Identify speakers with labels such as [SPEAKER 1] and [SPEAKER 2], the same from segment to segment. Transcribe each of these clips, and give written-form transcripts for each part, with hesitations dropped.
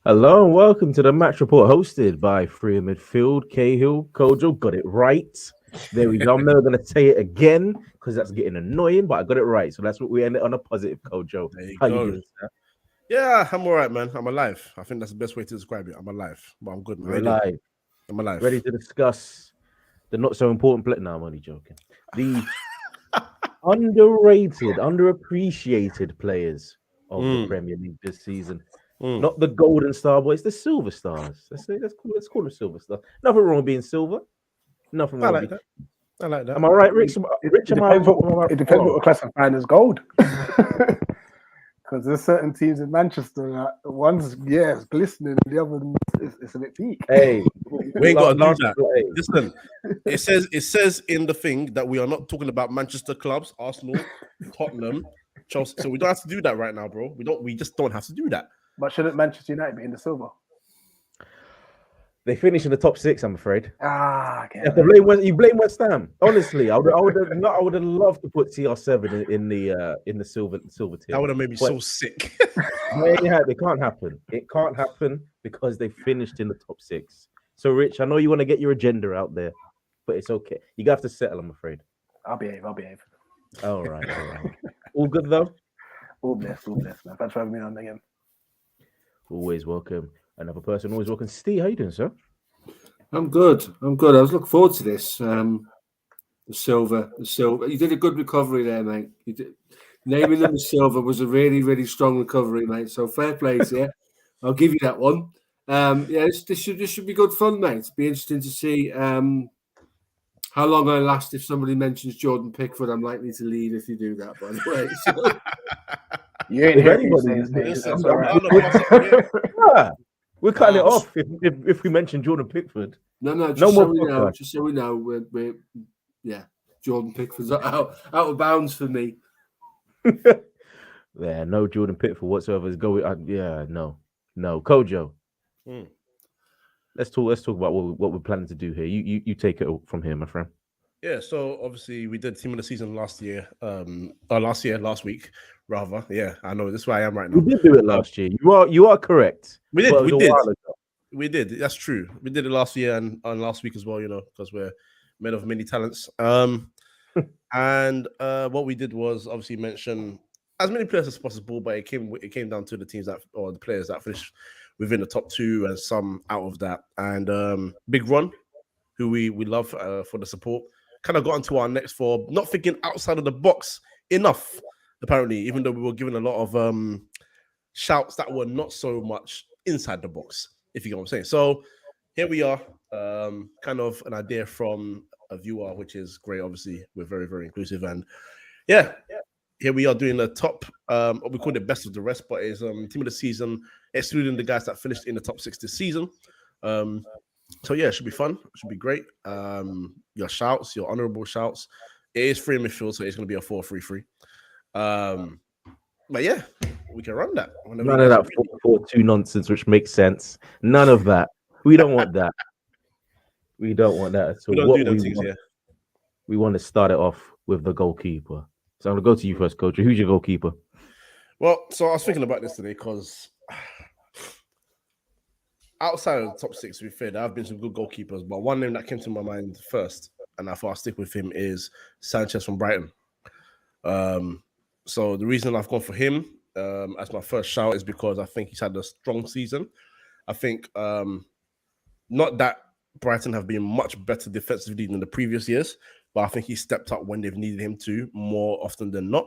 [SPEAKER 1] Hello and welcome to the match report hosted by Free Midfield, Cahill, Kojo. Got it right. There we go. I'm never going to say it again because that's getting annoying, but I got it right. So that's what we ended on a positive, Kojo.
[SPEAKER 2] There you
[SPEAKER 1] How
[SPEAKER 2] go.
[SPEAKER 1] you doing, sir?
[SPEAKER 2] Yeah, I'm all right, man. I'm alive. I think that's the best way to describe it. I'm alive, but I'm good, man.
[SPEAKER 1] We're alive.
[SPEAKER 2] I'm alive.
[SPEAKER 1] Ready to discuss the not so important play. No, I'm only joking. The underrated, underappreciated players of the
[SPEAKER 2] Mm,
[SPEAKER 1] Premier League this season.
[SPEAKER 2] mm.
[SPEAKER 1] Not the golden star boys, the silver stars. Let's call them silver stars. Nothing wrong with being silver. Nothing
[SPEAKER 2] I
[SPEAKER 1] wrong with
[SPEAKER 2] like
[SPEAKER 1] being.
[SPEAKER 2] that. I like that.
[SPEAKER 1] Am I right, Rich?
[SPEAKER 3] It,
[SPEAKER 1] Rich,
[SPEAKER 3] it
[SPEAKER 1] am I
[SPEAKER 3] depends what
[SPEAKER 1] wrong?
[SPEAKER 3] we're classifying as gold. Because there's certain teams in Manchester that one's it's glistening, and the other it's a bit peak.
[SPEAKER 1] Hey,
[SPEAKER 2] We ain't got to do
[SPEAKER 1] last
[SPEAKER 2] that.
[SPEAKER 1] play.
[SPEAKER 2] Listen, it says in the thing that we are not talking about Manchester clubs, Arsenal, Tottenham, Chelsea. So we don't have to do that right now, bro. We just don't have to do that.
[SPEAKER 3] But shouldn't Manchester United be in the silver?
[SPEAKER 1] They finished in the top six, I'm afraid.
[SPEAKER 3] Okay.
[SPEAKER 1] You blame West Ham. Honestly, I would have loved to put CR7 in the silver tier.
[SPEAKER 2] That would have made me so sick.
[SPEAKER 1] It can't happen. It can't happen because they finished in the top six. So, Rich, I know you want to get your agenda out there, but it's okay. You have to settle, I'm afraid.
[SPEAKER 3] I'll behave.
[SPEAKER 1] All right. All good though.
[SPEAKER 3] All blessed, man. Thanks for having me on again.
[SPEAKER 1] Always welcome. Another person, always welcome. Steve, how you doing, sir?
[SPEAKER 4] I'm good. I was looking forward to this. The silver. You did a good recovery there, mate. Naming them as silver was a really, really strong recovery, mate. So fair play to you. I'll give you that one. This should be good fun, mate. It'll be interesting to see how long I last. If somebody mentions Jordan Pickford, I'm likely to leave if you do that, by the way. So.
[SPEAKER 3] You ain't hearing anybody.
[SPEAKER 1] We're cutting it off if we mention Jordan Pickford.
[SPEAKER 4] No, just so we know, we're Jordan Pickford's out of bounds for me.
[SPEAKER 1] Yeah, no Jordan Pickford whatsoever is going. No, Kojo. Let's talk about what we're planning to do here. You take it from here, my friend.
[SPEAKER 2] Yeah, so obviously we did team of the season last week, rather. Yeah, I know. That's where I am right now.
[SPEAKER 1] We did do it last year. You are correct.
[SPEAKER 2] We did. That's true. We did it last year and last week as well, because we're men of many talents. And what we did was obviously mention as many players as possible, but it came down to the teams or the players that finished within the top two and some out of that. And Big Ron, who we love for the support, kind of got into our next for not thinking outside of the box enough, apparently, even though we were given a lot of shouts that were not so much inside the box, if you get what I'm saying. So here we are, kind of an idea from a viewer, which is great. Obviously, we're very, very inclusive. And here we are doing the top, we call it best of the rest, but it's team of the season, excluding the guys that finished in the top 6 this season. So yeah, it should be fun. It should be great. Your shouts, your honourable shouts. It is free midfield, so it's going to be a 4-3-3. But yeah, we can run that.
[SPEAKER 1] None of that 4-4-2 nonsense, which makes sense. None of that. We don't want that. We don't want that. So
[SPEAKER 2] we don't do those things here.
[SPEAKER 1] We want to start it off with the goalkeeper. So I'm going to go to you first, Coach. Who's your goalkeeper?
[SPEAKER 2] Well, so I was thinking about this today because outside of the top 6, to be fair, there have been some good goalkeepers, but one name that came to my mind first, and I thought I'll stick with him, is Sanchez from Brighton. So the reason I've gone for him as my first shout is because I think he's had a strong season. I think not that Brighton have been much better defensively than the previous years, but I think he stepped up when they've needed him to more often than not.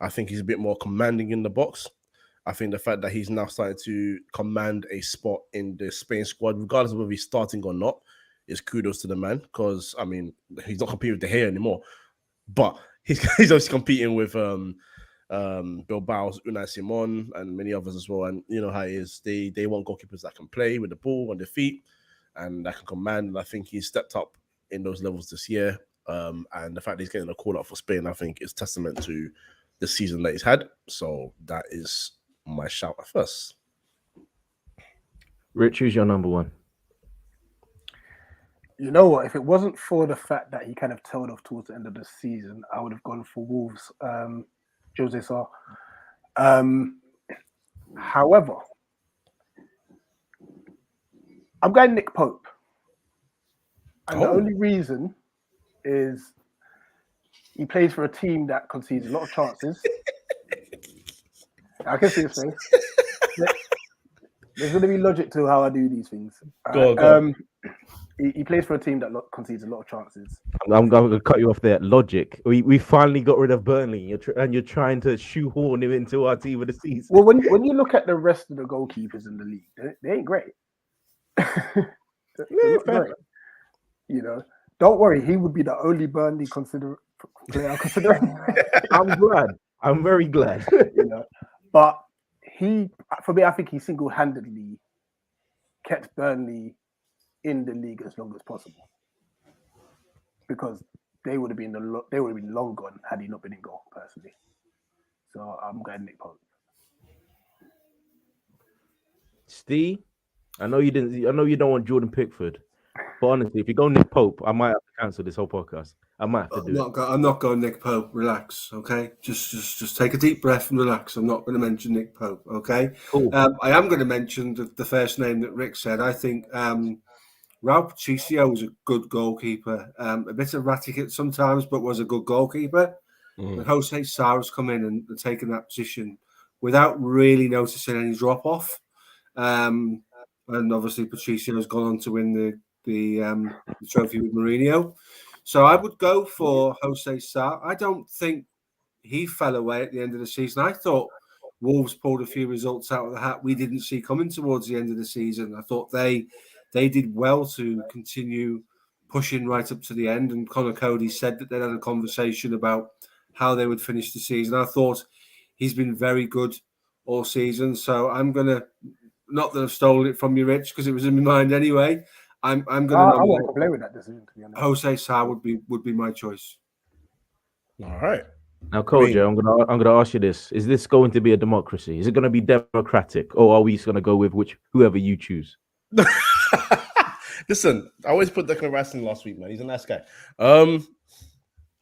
[SPEAKER 2] I think he's a bit more commanding in the box. I think the fact that he's now starting to command a spot in the Spain squad, regardless of whether he's starting or not, is kudos to the man. Because, I mean, he's not competing with De Gea anymore. But he's obviously competing with Bilbao's Unai Simon and many others as well. And you know how it is. They want goalkeepers that can play with the ball on their feet and that can command. And I think he's stepped up in those levels this year. And the fact that he's getting a call up for Spain, I think, is testament to the season that he's had. So that is my shout at first.
[SPEAKER 1] Rich, who's your number one?
[SPEAKER 3] You know what? If it wasn't for the fact that he kind of tailed off towards the end of the season, I would have gone for Wolves, Jose Sarr. However, I'm going Nick Pope. And the
[SPEAKER 2] Oh.
[SPEAKER 3] only reason is he plays for a team that concedes a lot of chances. I can see his face. There's going to be logic to how I do these things.
[SPEAKER 2] Go on.
[SPEAKER 3] He plays for a team that concedes a lot of chances.
[SPEAKER 1] I'm going to cut you off there. Logic. We finally got rid of Burnley, and you're trying to shoehorn him into our team of the season.
[SPEAKER 3] Well, when you look at the rest of the goalkeepers in the league, they ain't great. They're not great. You know, don't worry. He would be the only Burnley player I consider.
[SPEAKER 1] I'm glad. I'm very glad.
[SPEAKER 3] You know, but for me, I think he single-handedly kept Burnley in the league as long as possible, because they would have been long gone had he not been in goal. Personally, so I'm going Nick Pope.
[SPEAKER 1] Steve, I know you don't want Jordan Pickford, but honestly, if you go Nick Pope, I might have to cancel this whole podcast. I might have to do it.
[SPEAKER 4] I'm not going Nick Pope. Relax, okay? Just take a deep breath and relax. I'm not going to mention Nick Pope, okay?
[SPEAKER 1] Cool.
[SPEAKER 4] I am going to mention the first name that Rick said. I think Raul Patricio was a good goalkeeper. A bit erratic sometimes, but was a good goalkeeper. But Jose Sar's come in and taken that position without really noticing any drop off. And obviously Patricio's gone on to win the trophy with Mourinho. So I would go for Jose Sá. I don't think he fell away at the end of the season. I thought Wolves pulled a few results out of the hat we didn't see coming towards the end of the season. I thought they did well to continue pushing right up to the end. And Conor Cody said that they had a conversation about how they would finish the season. I thought he's been very good all season. So I'm going to, not that I've stolen it from you, Rich, because it was in my mind anyway. I'm going to.
[SPEAKER 3] I won't play with that decision, to be honest.
[SPEAKER 4] Jose Sá would be my choice.
[SPEAKER 2] All right.
[SPEAKER 1] Now, Kojo, I'm gonna ask you this: is this going to be a democracy? Is it going to be democratic, or are we just going to go with whoever you choose?
[SPEAKER 2] Listen, I always put Declan Rice in last week, man. He's a nice guy. I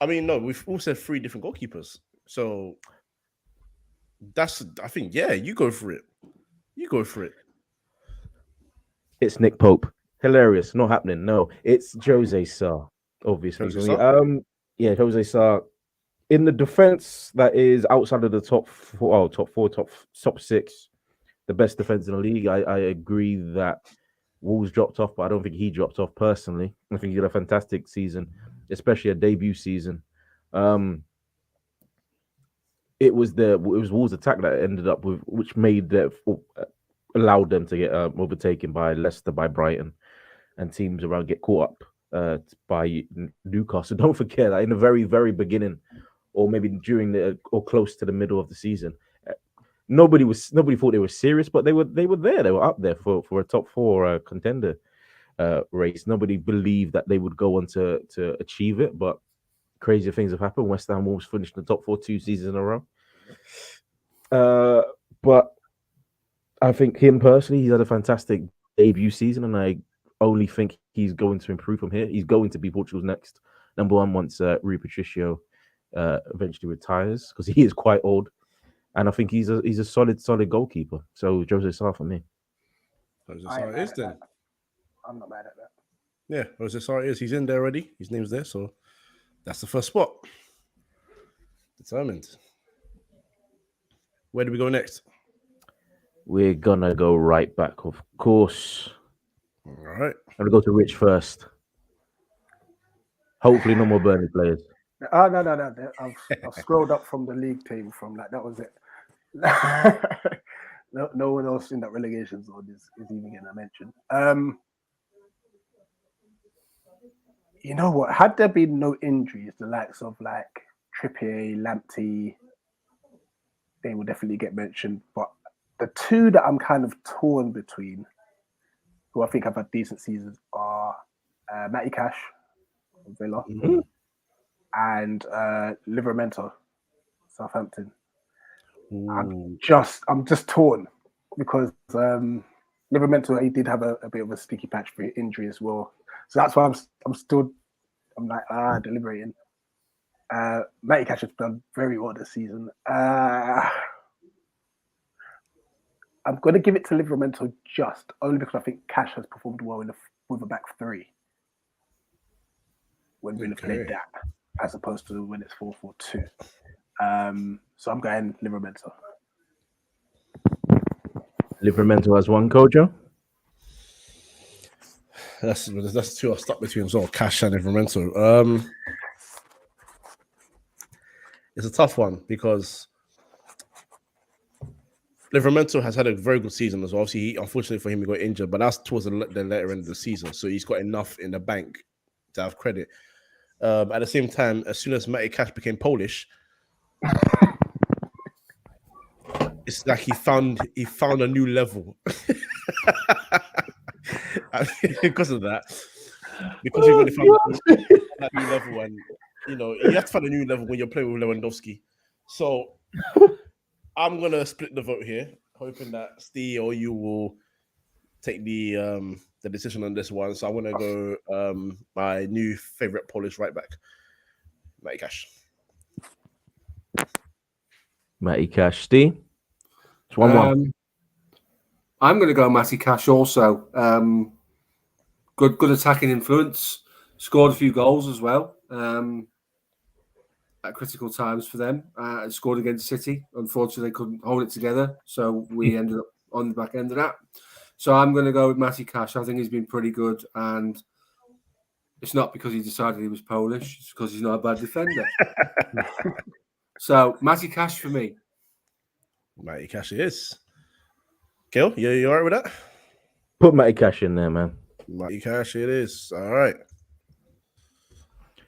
[SPEAKER 2] mean, no, we've all said 3 different goalkeepers, so I think, yeah, you go for it.
[SPEAKER 1] It's Nick Pope. Hilarious, not happening. No, it's Jose Sá, obviously. Yeah, Jose Sá. In the defense that is outside of the top 6, the best defense in the league, I agree that Wolves dropped off, but I don't think he dropped off personally. I think he had a fantastic season, especially a debut season. It was Wolves' attack that ended up with, which allowed them to get overtaken by Leicester, by Brighton, and teams around get caught up by Newcastle. Don't forget that in the very, very beginning, or maybe during or close to the middle of the season, nobody thought they were serious, but they were there. They were up there for a top 4 contender race. Nobody believed that they would go on to achieve it, but crazy things have happened. West Ham Wolves finished in the top 4 2 seasons in a row. But I think him personally, he's had a fantastic debut season, and I only think he's going to improve from here. He's going to be Portugal's next number 1 once Rui Patricio eventually retires, because he is quite old, and I think he's a solid goalkeeper. So Jose Sá for me.
[SPEAKER 2] Jose Sá is then.
[SPEAKER 3] I'm not mad at that.
[SPEAKER 2] Yeah, Jose Sá is. He's in there already. His name's there, so that's the first spot. Determined. Where do we go next?
[SPEAKER 1] We're gonna go right back, of course.
[SPEAKER 2] All right.
[SPEAKER 1] I'm gonna go to Rich first. Hopefully, no more Burnley players.
[SPEAKER 3] No. I've scrolled up from the league table from that was it. no one else in that relegation zone is even getting a mention. You know what? Had there been no injuries, the likes of like Trippier, Lamptey, they will definitely get mentioned. But the 2 that I'm kind of torn between, who I think have had decent seasons, are Matty Cash from Villa and Livramento, Southampton. I'm just torn because Livramento, he did have a bit of a sticky patch for injury as well. So that's why I'm deliberating. Matty Cash has done very well this season. I'm going to give it to Livramento just only because I think Cash has performed well with a back three when Villa played that, as opposed to when it's 4-4-2. So I'm going Livramento.
[SPEAKER 1] Livramento has one, Kojo.
[SPEAKER 2] That's two I stuck between as well, Cash and Livramento. It's a tough one because Livramento has had a very good season as well. Obviously, unfortunately for him, he got injured, but that's towards the later end of the season. So he's got enough in the bank to have credit. At the same time, as soon as Matty Cash became Polish, it's like he found a new level. Because of that. Because he really found that new level, and you have to find a new level when you're playing with Lewandowski. So I'm gonna split the vote here, hoping that Ste or you will take the decision on this one. So I'm gonna go my new favorite Polish right back, Matty Cash.
[SPEAKER 1] Matty Cash, Ste. It's 1-1.
[SPEAKER 4] I'm going to go Matty Cash also. Good attacking influence. Scored a few goals as well at critical times for them. Scored against City. Unfortunately, they couldn't hold it together, so we ended up on the back end of that. So I'm going to go with Matty Cash. I think he's been pretty good, and it's not because he decided he was Polish. It's because he's not a bad defender. So Matty Cash for me.
[SPEAKER 2] Matty Cash it is. Gil, you all right with that?
[SPEAKER 1] Put Matty Cash in there, man.
[SPEAKER 2] Matty Cash it is. All right.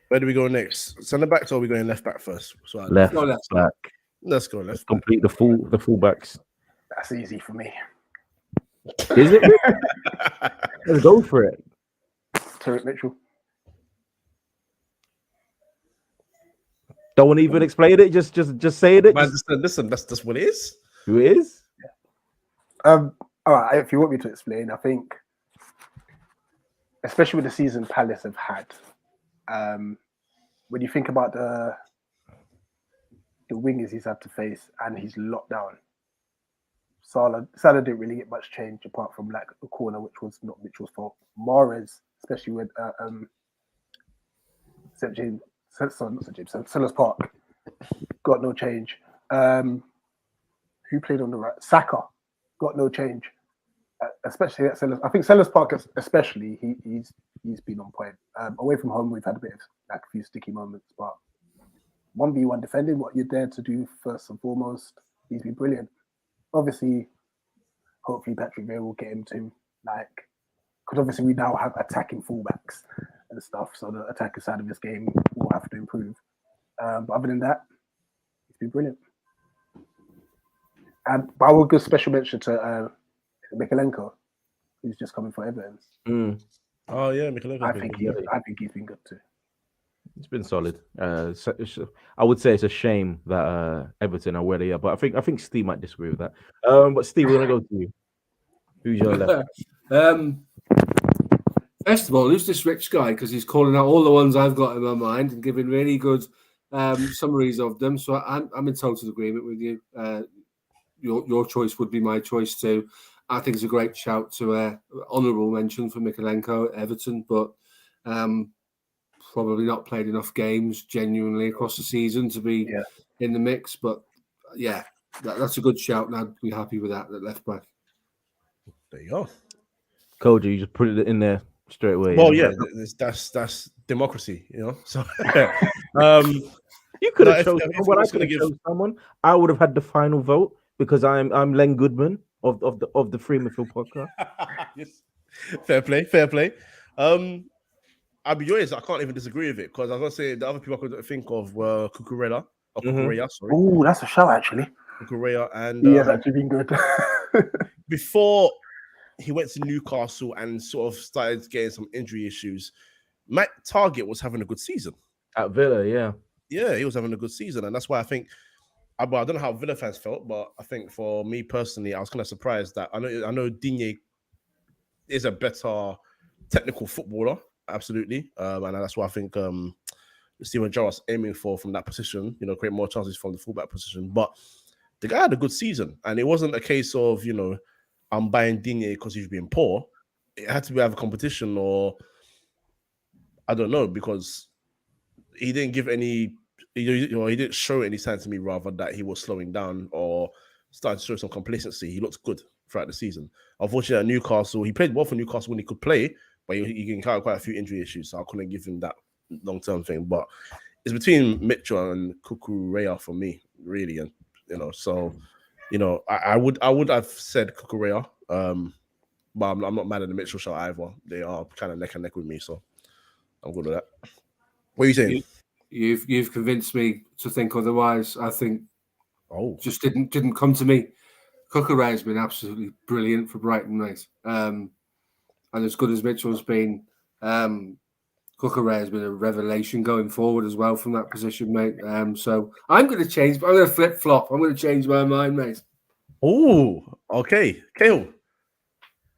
[SPEAKER 2] Where do we go next? Centre backs or are we going left back first? So
[SPEAKER 1] Left back.
[SPEAKER 2] Let's go left back.
[SPEAKER 1] Complete the full backs.
[SPEAKER 3] That's easy for me.
[SPEAKER 1] Is it? Let's go for it.
[SPEAKER 3] Tarek Mitchell.
[SPEAKER 1] Don't even explain it. Just say it.
[SPEAKER 2] Man, listen, that's what it is.
[SPEAKER 1] Who it is?
[SPEAKER 3] All right. If you want me to explain, I think, especially with the season Palace have had, when you think about the wingers he's had to face and he's locked down, Salah didn't really get much change apart from like a corner, which was not Mitchell's fault. Mahrez, especially with Sellers Park, got no change. Who played on the right? Saka got no change, especially at Sellers. I think Sellers Park, especially, he's been on point. Away from home, we've had a bit of like a few sticky moments, but 1v1 defending, what you're there to do first and foremost, he's been brilliant. Obviously, hopefully Patrick Vieira will get him to because obviously we now have attacking fullbacks and stuff, so the attacking side of this game will have to improve. But other than that, it's been brilliant. But I will give special mention to Mikalenko, who's just coming for Everton.
[SPEAKER 2] Oh yeah, Mikalenko.
[SPEAKER 3] I think he's been good too.
[SPEAKER 1] It's been solid. I would say it's a shame that Everton are where they are, but I think Steve might disagree with that. But Steve, we're gonna go to you. Who's your left?
[SPEAKER 4] First of all, who's this rich guy? Because he's calling out all the ones I've got in my mind and giving really good summaries of them. So I'm in total agreement with you. Your choice would be my choice too. I think it's a great shout to honourable mention for Mikalenko at Everton, but probably not played enough games genuinely across the season to be in the mix. But yeah, that's a good shout, and I'd be happy with that at left back.
[SPEAKER 2] There you go.
[SPEAKER 1] Kojo, you just put it in there straight away.
[SPEAKER 2] Well, yeah, that's democracy, So
[SPEAKER 1] you could have chosen someone. I could have chosen someone. I would have had the final vote because I'm Len Goodman of the Free Midfield podcast.
[SPEAKER 2] Yes. Fair play. I'll be honest, I can't even disagree with it because I was gonna say the other people I could think of were Cucurella. Cucurella, sorry.
[SPEAKER 3] Oh, that's a shout actually.
[SPEAKER 2] Cucurella and
[SPEAKER 3] yeah, actually been good.
[SPEAKER 2] Before he went to Newcastle and sort of started getting some injury issues, Matt Target was having a good season
[SPEAKER 1] at Villa. Yeah,
[SPEAKER 2] he was having a good season, and that's why I think. I don't know how Villa fans felt, but I think for me personally, I was kind of surprised that I know Digne is a better technical footballer, absolutely, and that's why I think Steven Gerrard's aiming for from that position. Create more chances from the fullback position, but the guy had a good season, and it wasn't a case of I'm buying Digne because he's been poor. It had to be either competition or I don't know, because he didn't give any. He didn't show any signs to me rather that he was slowing down or starting to show some complacency. He looked good throughout the season. Unfortunately, at Newcastle, he played well for Newcastle when he could play, but he encountered quite a few injury issues, so I couldn't give him that long-term thing. But it's between Mitchell and Cucurella for me, really, and so I would have said Cucurella, but I'm not mad at the Mitchell shot either. They are kind of neck and neck with me, so I'm good with that. What are you saying?
[SPEAKER 4] You've convinced me to think otherwise. I think just didn't come to me. Cucurella has been absolutely brilliant for Brighton, mate. And as good as Mitchell's been, Cucurella has been a revelation going forward as well from that position, mate. So I'm going to change. I'm going to flip flop. I'm going to change my mind, mate.
[SPEAKER 2] Oh, okay, Cahill.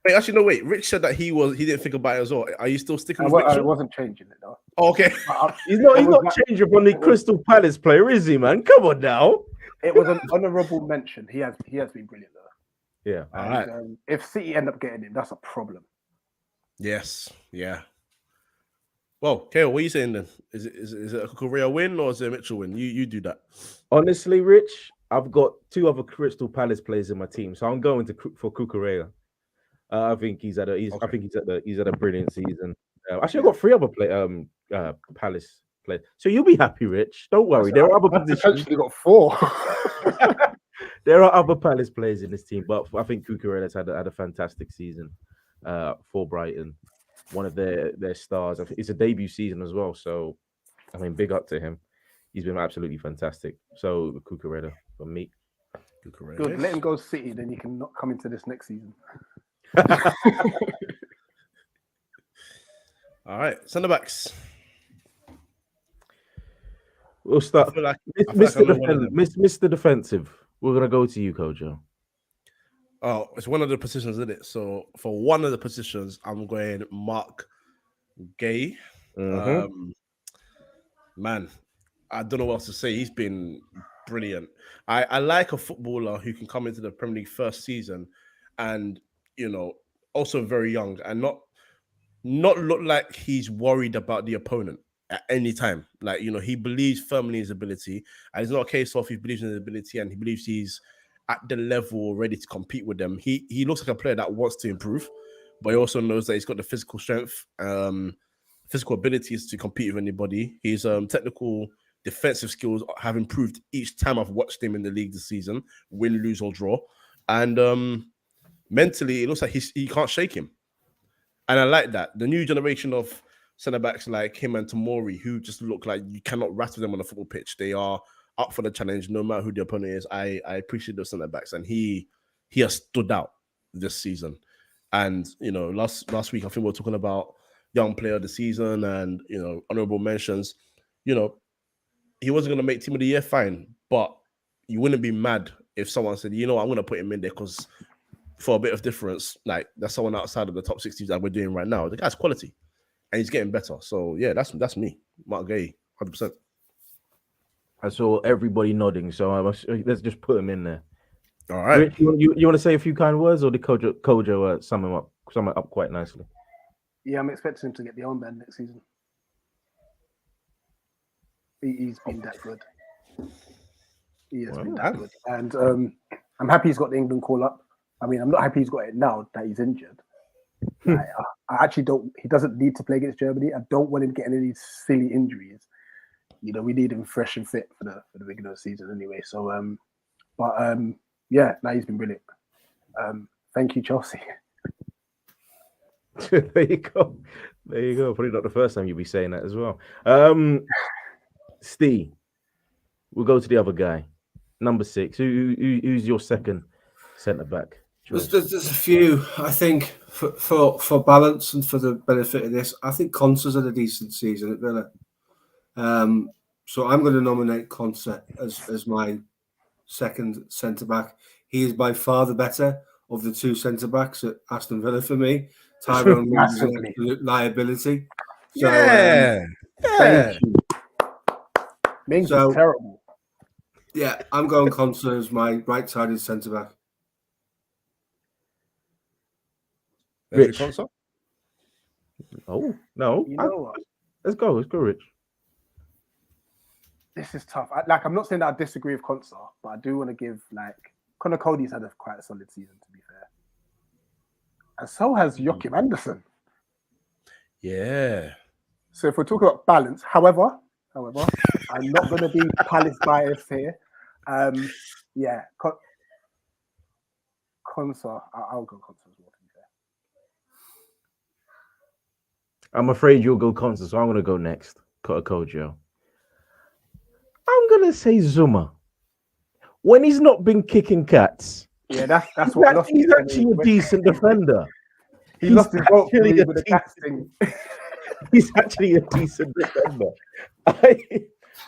[SPEAKER 2] Wait, actually, no. Wait, Rich said that he didn't think about it as well. Are you still sticking with Mitchell?
[SPEAKER 3] I wasn't changing it though.
[SPEAKER 2] Oh, okay.
[SPEAKER 1] He's not changing from the Crystal Palace player, is he, man? Come on now.
[SPEAKER 3] It was an honourable mention. He has been brilliant though.
[SPEAKER 1] Yeah.
[SPEAKER 2] All right.
[SPEAKER 3] If City end up getting him, that's a problem.
[SPEAKER 2] Yes. Yeah. Well, Cahill, what are you saying then? Is it a Cucurella win or is it a Mitchell win? You do that.
[SPEAKER 1] Honestly, Rich, I've got 2 other Crystal Palace players in my team, so I'm going for Cucurella. I think he's had a brilliant season. Actually, I've got 3 other Palace players, so you'll be happy, Rich. Don't worry. There are other positions.
[SPEAKER 3] Potentially got 4.
[SPEAKER 1] There are other Palace players in this team, but I think Cucurella's had a fantastic season for Brighton. One of their stars. It's a debut season as well, so I mean, big up to him. He's been absolutely fantastic. So Cucurella for me.
[SPEAKER 3] Good. Let him go City, then you can not come into this next season.
[SPEAKER 2] All right, centre backs.
[SPEAKER 1] We'll start. Mr. Defensive. We're gonna go to you, Kojo.
[SPEAKER 2] Oh, it's one of the positions, isn't it? So for one of the positions, I'm going Mark Gay.
[SPEAKER 1] Mm-hmm.
[SPEAKER 2] Man, I don't know what else to say. He's been brilliant. I like a footballer who can come into the Premier League first season and, also very young and not look like he's worried about the opponent at any time. Like, he believes firmly in his ability. And it's not a case of he believes in his ability and he believes he's at the level ready to compete with them. He looks like a player that wants to improve, but he also knows that he's got the physical strength, physical abilities to compete with anybody. His technical defensive skills have improved each time I've watched him in the league this season, win, lose, or draw. And mentally, it looks like he can't shake him. And I like that. The new generation of centre-backs like him and Tomori, who just look like you cannot rattle them on a football pitch. They are up for the challenge, no matter who the opponent is. I appreciate those centre-backs, and he has stood out this season. And, last week, I think we were talking about young player of the season and, honourable mentions. He wasn't going to make team of the year, fine. But you wouldn't be mad if someone said, I'm going to put him in there because for a bit of difference, like that's someone outside of the top 60 that we're doing right now. The guy's quality and he's getting better. So, yeah, that's me. Mark Gay, 100%.
[SPEAKER 1] I saw everybody nodding, so let's just put him in there.
[SPEAKER 2] All right.
[SPEAKER 1] Rich, you want to say a few kind words, or did Kojo sum it up quite nicely?
[SPEAKER 3] Yeah, I'm expecting him to get the armband next season. He's been that good. He has been that good. And I'm happy he's got the England call-up. I mean, I'm not happy he's got it now that he's injured. I actually don't... He doesn't need to play against Germany. I don't want him getting any silly injuries. We need him fresh and fit for the beginning of the season anyway. So, he's been brilliant. Thank you, Chelsea.
[SPEAKER 1] There you go. Probably not the first time you'll be saying that as well. Steve, we'll go to the other guy, number 6. Who's your second centre back?
[SPEAKER 4] There's a few. I think for balance and for the benefit of this, I think Konsa's had a decent season at Villa. So I'm going to nominate Konsa as my second centre back. He is by far the better of the 2 centre backs at Aston Villa for me. Tyrone Mings is an absolute liability. So,
[SPEAKER 3] Thank you. Mings is terrible.
[SPEAKER 4] Yeah, I'm going Conser as my right-sided centre back.
[SPEAKER 1] Rich.
[SPEAKER 2] Conser?
[SPEAKER 1] Oh no!
[SPEAKER 3] You know what?
[SPEAKER 1] Let's go, Rich.
[SPEAKER 3] This is tough. I'm not saying that I disagree with Conser, but I do want to give Connor Cody's had a quite solid season, to be fair, and so has Joachim Andersen.
[SPEAKER 2] Yeah.
[SPEAKER 3] So if we're talking about balance, however, I'm not going to be Palace biased here. Yeah, Conser. I'll go Conser as well, to be fair.
[SPEAKER 1] I'm afraid you'll go Conser, so I'm going to go next. Kojo. I'm going to say Zuma. When he's not been kicking cats,
[SPEAKER 3] Yeah, that's what lost
[SPEAKER 1] he's actually a decent defender.
[SPEAKER 3] He lost his vote
[SPEAKER 1] actually
[SPEAKER 3] with the cats thing.
[SPEAKER 1] He's actually a decent defender.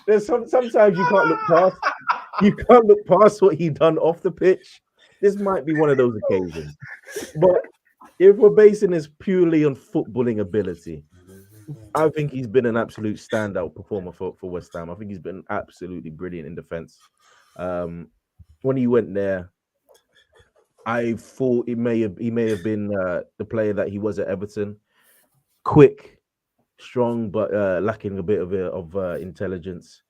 [SPEAKER 1] There's sometimes you can't look past what he done off the pitch. This might be one of those occasions. But if we're basing this purely on footballing ability, I think he's been an absolute standout performer for West Ham. I think he's been absolutely brilliant in defense. When he went there, I thought he may have been the player that he was at Everton. Quick, strong, but lacking a bit of intelligence.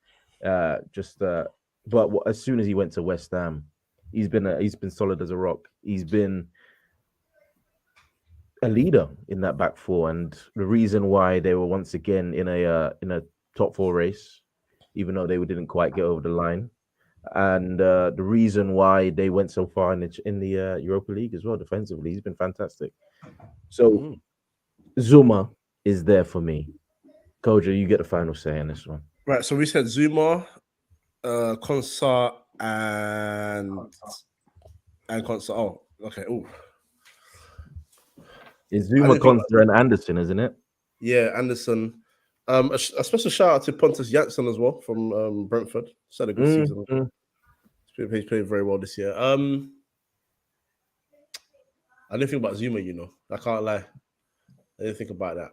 [SPEAKER 1] But as soon as he went to West Ham, he's been solid as a rock. He's been a leader in that back four, and the reason why they were once again in a top four race, even though they didn't quite get over the line, and the reason why they went so far in the Europa League as well defensively, he's been fantastic. So Zuma is there for me. Kojo, you get the final say on this one.
[SPEAKER 2] Right, so we said Zuma, Conser, and Conser. Oh, okay. Oh,
[SPEAKER 1] It's Zuma, Conser, and Anderson, isn't it?
[SPEAKER 2] Yeah, Anderson. A special shout out to Pontus Jansson as well from Brentford. He's had a good season. He's played very well this year. I didn't think about Zuma, you know. I can't lie. I didn't think about that.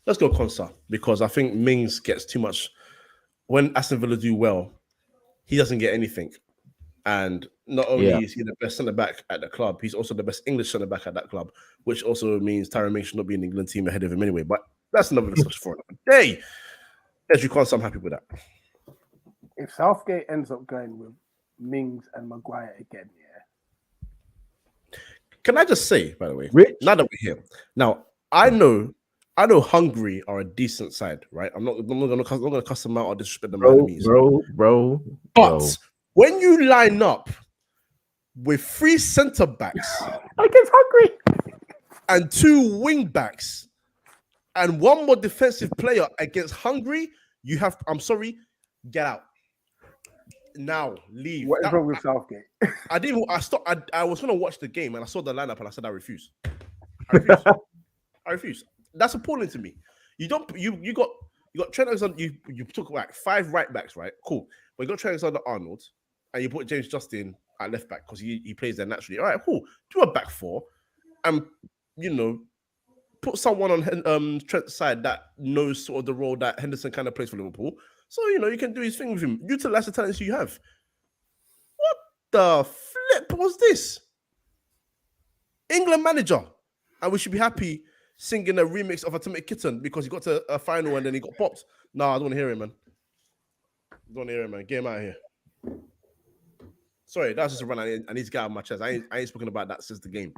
[SPEAKER 2] Let's go Conser, because I think Mings gets too much. When Aston Villa do well, he doesn't get anything. And not only is he the best centre-back at the club, he's also the best English centre-back at that club, which also means Tyrone Mings should not be in the England team ahead of him anyway. But that's another discussion for another day. As you can't, so I'm happy with that.
[SPEAKER 3] If Southgate ends up going with Mings and Maguire again,
[SPEAKER 2] Can I just say, by the way,
[SPEAKER 1] Rich?
[SPEAKER 2] now that we're here, now I know Hungary are a decent side, right? I'm not gonna cuss them out or disrespect them by any means.
[SPEAKER 1] Bro.
[SPEAKER 2] But when you line up with 3 centre backs
[SPEAKER 3] against Hungary
[SPEAKER 2] and 2 wing backs and 1 more defensive player against Hungary, you have. I'm sorry, get out now. Leave.
[SPEAKER 3] What is wrong with Southgate?
[SPEAKER 2] I didn't. I was gonna watch the game and I saw the lineup and I said I refuse. I refuse. That's appalling to me. You got Trent Alexander. You took like 5 right backs, right? Cool. But you got Trent Alexander-Arnold and you put James Justin at left back because he plays there naturally. All right, cool. Do a back 4 and put someone on Trent's side that knows sort of the role that Henderson kind of plays for Liverpool. So you can do his thing with him. Utilize the talents you have. What the flip was this? England manager, and we should be happy singing a remix of Atomic Kitten because he got to a final and then he got popped. No, I don't want to hear him, man. I don't want to hear him, man. Get him out of here. Sorry, that's just a run. I need to get out of my chest. I ain't spoken about that since the game.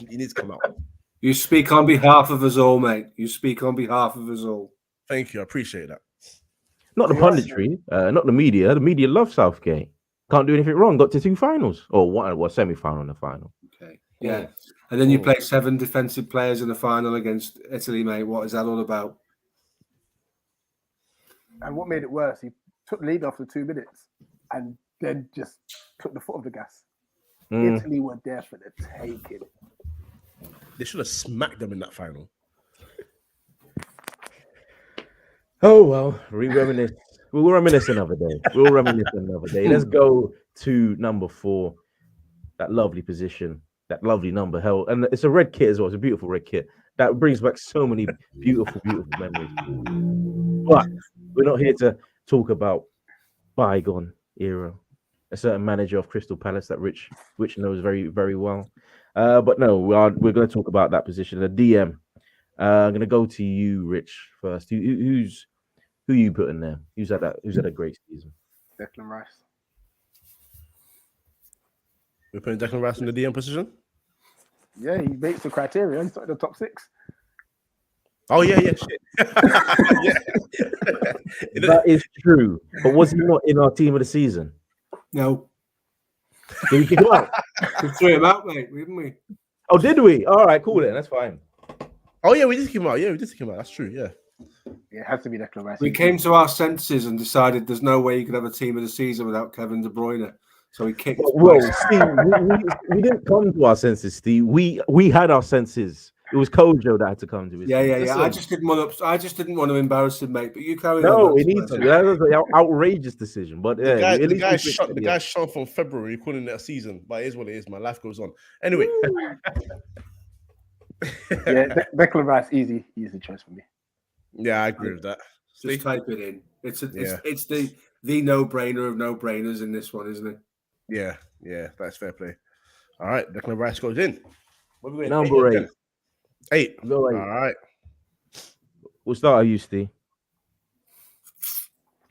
[SPEAKER 2] He needs to come out.
[SPEAKER 4] You speak on behalf of us all, mate. You speak on behalf of us all.
[SPEAKER 2] Thank you. I appreciate that.
[SPEAKER 1] Not the punditry, not the media. The media love Southgate. Can't do anything wrong. Got to 2 finals or one semi-final and a final.
[SPEAKER 4] Okay. Yeah. And then you play 7 defensive players in the final against Italy, mate. What is that all about?
[SPEAKER 3] And what made it worse, he took the lead after 2 minutes and then just took the foot off the gas. Italy were there for the taking.
[SPEAKER 2] They should have smacked them in that final.
[SPEAKER 1] Oh, well, reminisce. We'll reminisce another day. Let's go to number 4. That lovely position, that lovely number held. And it's a red kit as well. It's a beautiful red kit. That brings back so many beautiful, beautiful memories. But we're not here to talk about bygone era, a certain manager of Crystal Palace that Rich knows very, very well. But no, we're going to talk about that position, the DM. I'm going to go to you, Rich, first. Who you put in there? Who's had a great season?
[SPEAKER 3] Declan Rice.
[SPEAKER 2] We're putting Declan Rice in the DM position.
[SPEAKER 3] Yeah, he makes the criteria. He's in the top 6.
[SPEAKER 2] Oh yeah, shit. Yeah.
[SPEAKER 1] That is true. But was he not in our team of the season?
[SPEAKER 4] No,
[SPEAKER 1] Did we kick him out?
[SPEAKER 4] we threw him out, mate, didn't we?
[SPEAKER 1] Oh, did we? All right, cool then. That's fine.
[SPEAKER 2] Oh yeah, we did kick him out. Yeah, we did kick him out. That's true. Yeah.
[SPEAKER 3] Yeah, it has to be Declan Rice.
[SPEAKER 4] We came to our senses and decided there's no way you could have a team of the season without Kevin De Bruyne. So we kicked.
[SPEAKER 1] Well, Steve, we didn't come to our senses, Steve. We had our senses. It was Kojo that had to come to his.
[SPEAKER 4] Yeah.
[SPEAKER 2] Listen.
[SPEAKER 4] I just didn't want to embarrass him, mate. But you carry on.
[SPEAKER 1] No,
[SPEAKER 4] that's
[SPEAKER 1] it needs to.
[SPEAKER 4] fine.
[SPEAKER 1] That was an outrageous decision. But yeah,
[SPEAKER 2] The guy's shot from February, calling it a season, but it is what it is. My life goes on. Anyway.
[SPEAKER 3] Yeah, Declan Rice, easy choice for me.
[SPEAKER 2] Yeah, I agree with that.
[SPEAKER 4] Just type it in. It's the no-brainer of no-brainers in this one, isn't it?
[SPEAKER 2] Yeah, that's fair play. All right, Declan Rice goes in. What are we going?
[SPEAKER 1] Number 8.
[SPEAKER 2] 8.
[SPEAKER 1] Go 8.
[SPEAKER 2] All right.
[SPEAKER 1] We'll start with you, Steve.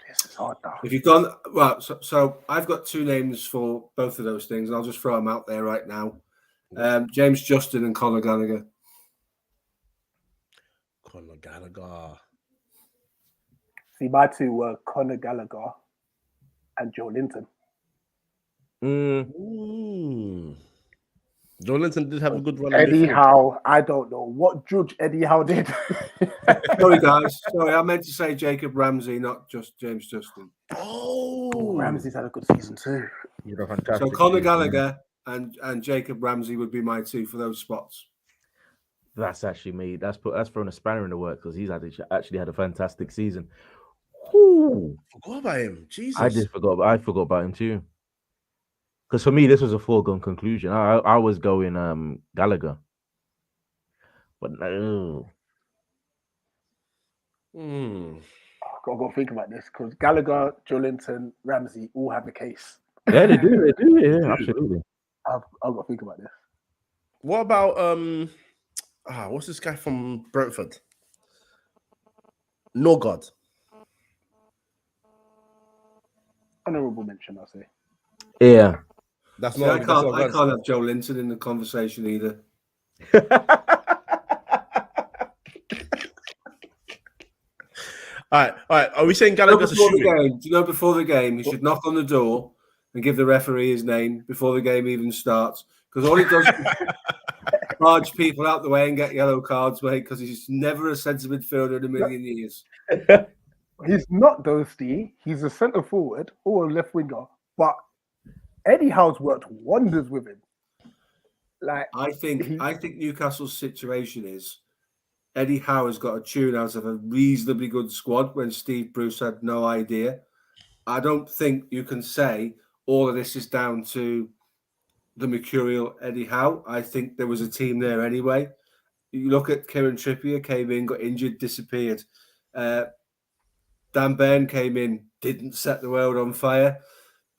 [SPEAKER 3] This is hard now.
[SPEAKER 4] If you've gone well, so I've got 2 names for both of those things, and I'll just throw them out there right now. James Justin and Conor Gallagher.
[SPEAKER 2] Conor Gallagher.
[SPEAKER 3] See, my 2 were Conor Gallagher and Joe Linton.
[SPEAKER 2] Joe Linton did have a good run.
[SPEAKER 3] Eddie Howe, I don't know what Judge Eddie Howe did.
[SPEAKER 4] Sorry, guys. Sorry, I meant to say Jacob Ramsey, not just James Justin.
[SPEAKER 2] Oh,
[SPEAKER 3] Ramsey's had a good season too.
[SPEAKER 1] You're a fantastic.
[SPEAKER 4] So Conor Gallagher and Jacob Ramsey would be my 2 for those spots.
[SPEAKER 1] That's actually me. That's thrown a spanner in the work because he's actually had a fantastic season. Whew.
[SPEAKER 2] Forgot about him. Jesus,
[SPEAKER 1] I forgot about him too. Because for me, this was a foregone conclusion. I was going Gallagher, but no.
[SPEAKER 3] I've got to go think about this because Gallagher, Joe Linton, Ramsey all have a case.
[SPEAKER 1] Yeah, they do. Yeah, absolutely.
[SPEAKER 3] I've got to think about this.
[SPEAKER 2] What about what's this guy from Brentford? Norgard.
[SPEAKER 3] Honourable mention, I'll say.
[SPEAKER 1] Yeah.
[SPEAKER 2] That's
[SPEAKER 4] See,
[SPEAKER 2] not.
[SPEAKER 4] I can't have Joe Linton in the conversation either.
[SPEAKER 2] All right. Are we saying Gallagher's a shooting?
[SPEAKER 4] Do you know before the game he should knock on the door and give the referee his name before the game even starts? Because all he does is barge people out the way and get yellow cards, mate. Because he's never a centre midfielder in a million years.
[SPEAKER 3] He's not though, Steve. He's a centre forward or a left winger, but Eddie Howe's worked wonders with him. Like
[SPEAKER 4] I think Newcastle's situation is Eddie Howe has got a tune out of a reasonably good squad when Steve Bruce had no idea. I don't think you can say all of this is down to the mercurial Eddie Howe. I think there was a team there anyway. You look at Kieran Trippier, came in, got injured, disappeared. Dan Burn came in, didn't set the world on fire.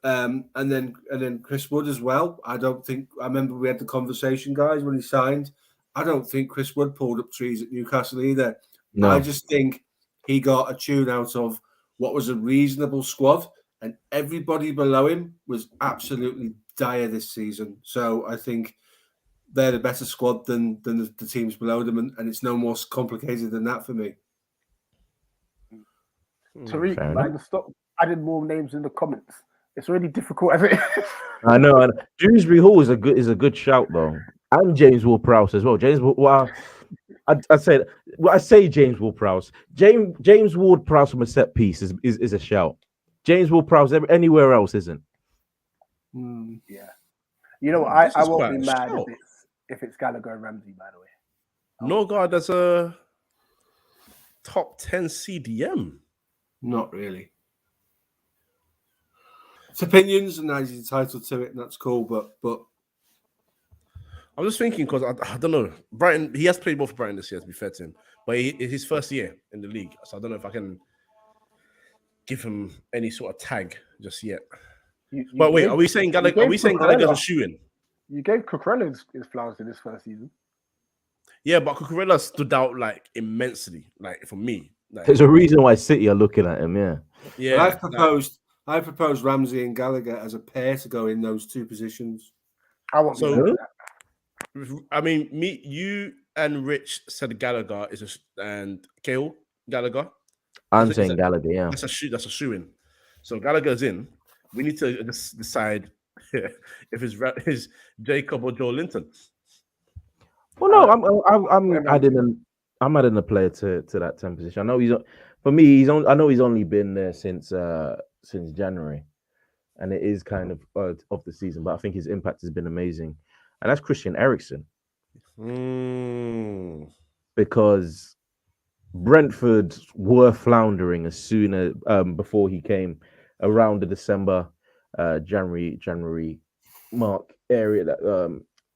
[SPEAKER 4] And then Chris Wood as well. I remember we had the conversation, guys, when he signed. I don't think Chris Wood pulled up trees at Newcastle either. No. I just think he got a tune out of what was a reasonable squad, and everybody below him was absolutely dire this season. So I think they're the better squad than the teams below them, and it's no more complicated than that for me.
[SPEAKER 3] Tariq, like, stop adding more names in the comments. It's really difficult as it is.
[SPEAKER 1] I know. Dewsbury Hall is a good shout though, and James Ward-Prowse as well. I say James Ward-Prowse. James Ward-Prowse from a set piece is a shout. James Ward-Prowse anywhere else isn't.
[SPEAKER 3] Yeah, you know I won't be mad if it's Gallagher and Ramsey. By the way,
[SPEAKER 2] Norgard as a top 10 CDM.
[SPEAKER 4] Not really. It's opinions, and he's entitled to it, and that's cool. But
[SPEAKER 2] I'm just thinking because I don't know. Brighton, he has played both for Brighton this year, to be fair to him, but it's his first year in the league, so I don't know if I can give him any sort of tag just yet.
[SPEAKER 3] You
[SPEAKER 2] But wait,
[SPEAKER 3] gave-
[SPEAKER 2] are we saying
[SPEAKER 3] you gave
[SPEAKER 2] Gallagher's a
[SPEAKER 3] Cucurella-
[SPEAKER 2] shoe-in?
[SPEAKER 3] You gave Cucurella his flowers in his first season.
[SPEAKER 2] Yeah, but Cucurella stood out like immensely, like for me. Like,
[SPEAKER 1] There's a reason why City are looking at him. Yeah.
[SPEAKER 2] yeah,
[SPEAKER 4] I proposed Ramsey and Gallagher as a pair to go in those two positions.
[SPEAKER 3] I won't be
[SPEAKER 2] So-
[SPEAKER 3] doing that.
[SPEAKER 2] I mean, you and Rich said Gallagher and Kale Gallagher.
[SPEAKER 1] I'm
[SPEAKER 2] Is
[SPEAKER 1] saying
[SPEAKER 2] that-
[SPEAKER 1] Gallagher. Yeah.
[SPEAKER 2] That's a shoe in. So Gallagher's in. We need to just decide if it's Jacob or Joe Linton.
[SPEAKER 1] Well, no, I'm adding a player to that 10 position. I know for me, I know he's only been there since January, and it is kind of the season, but I think his impact has been amazing, and that's Christian Eriksen, because Brentford were floundering as soon as before he came around the December, January mark area.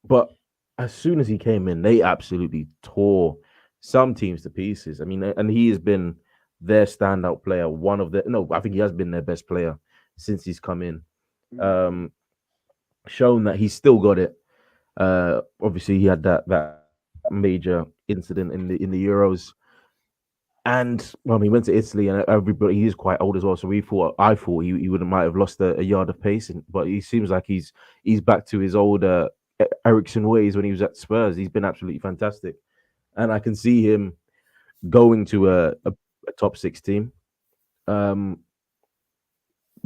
[SPEAKER 1] But as soon as he came in, they absolutely tore some teams to pieces. I mean, and he has been their standout player. I think he has been their best player since he's come in. Shown that he's still got it. Obviously, he had that major incident in the Euros. And well, he went to Italy, and everybody, he is quite old as well. So I thought he might have lost a yard of pace, but he seems like he's back to his old Eriksen ways when he was at Spurs. He's been absolutely fantastic, and I can see him going to a top 6 team. But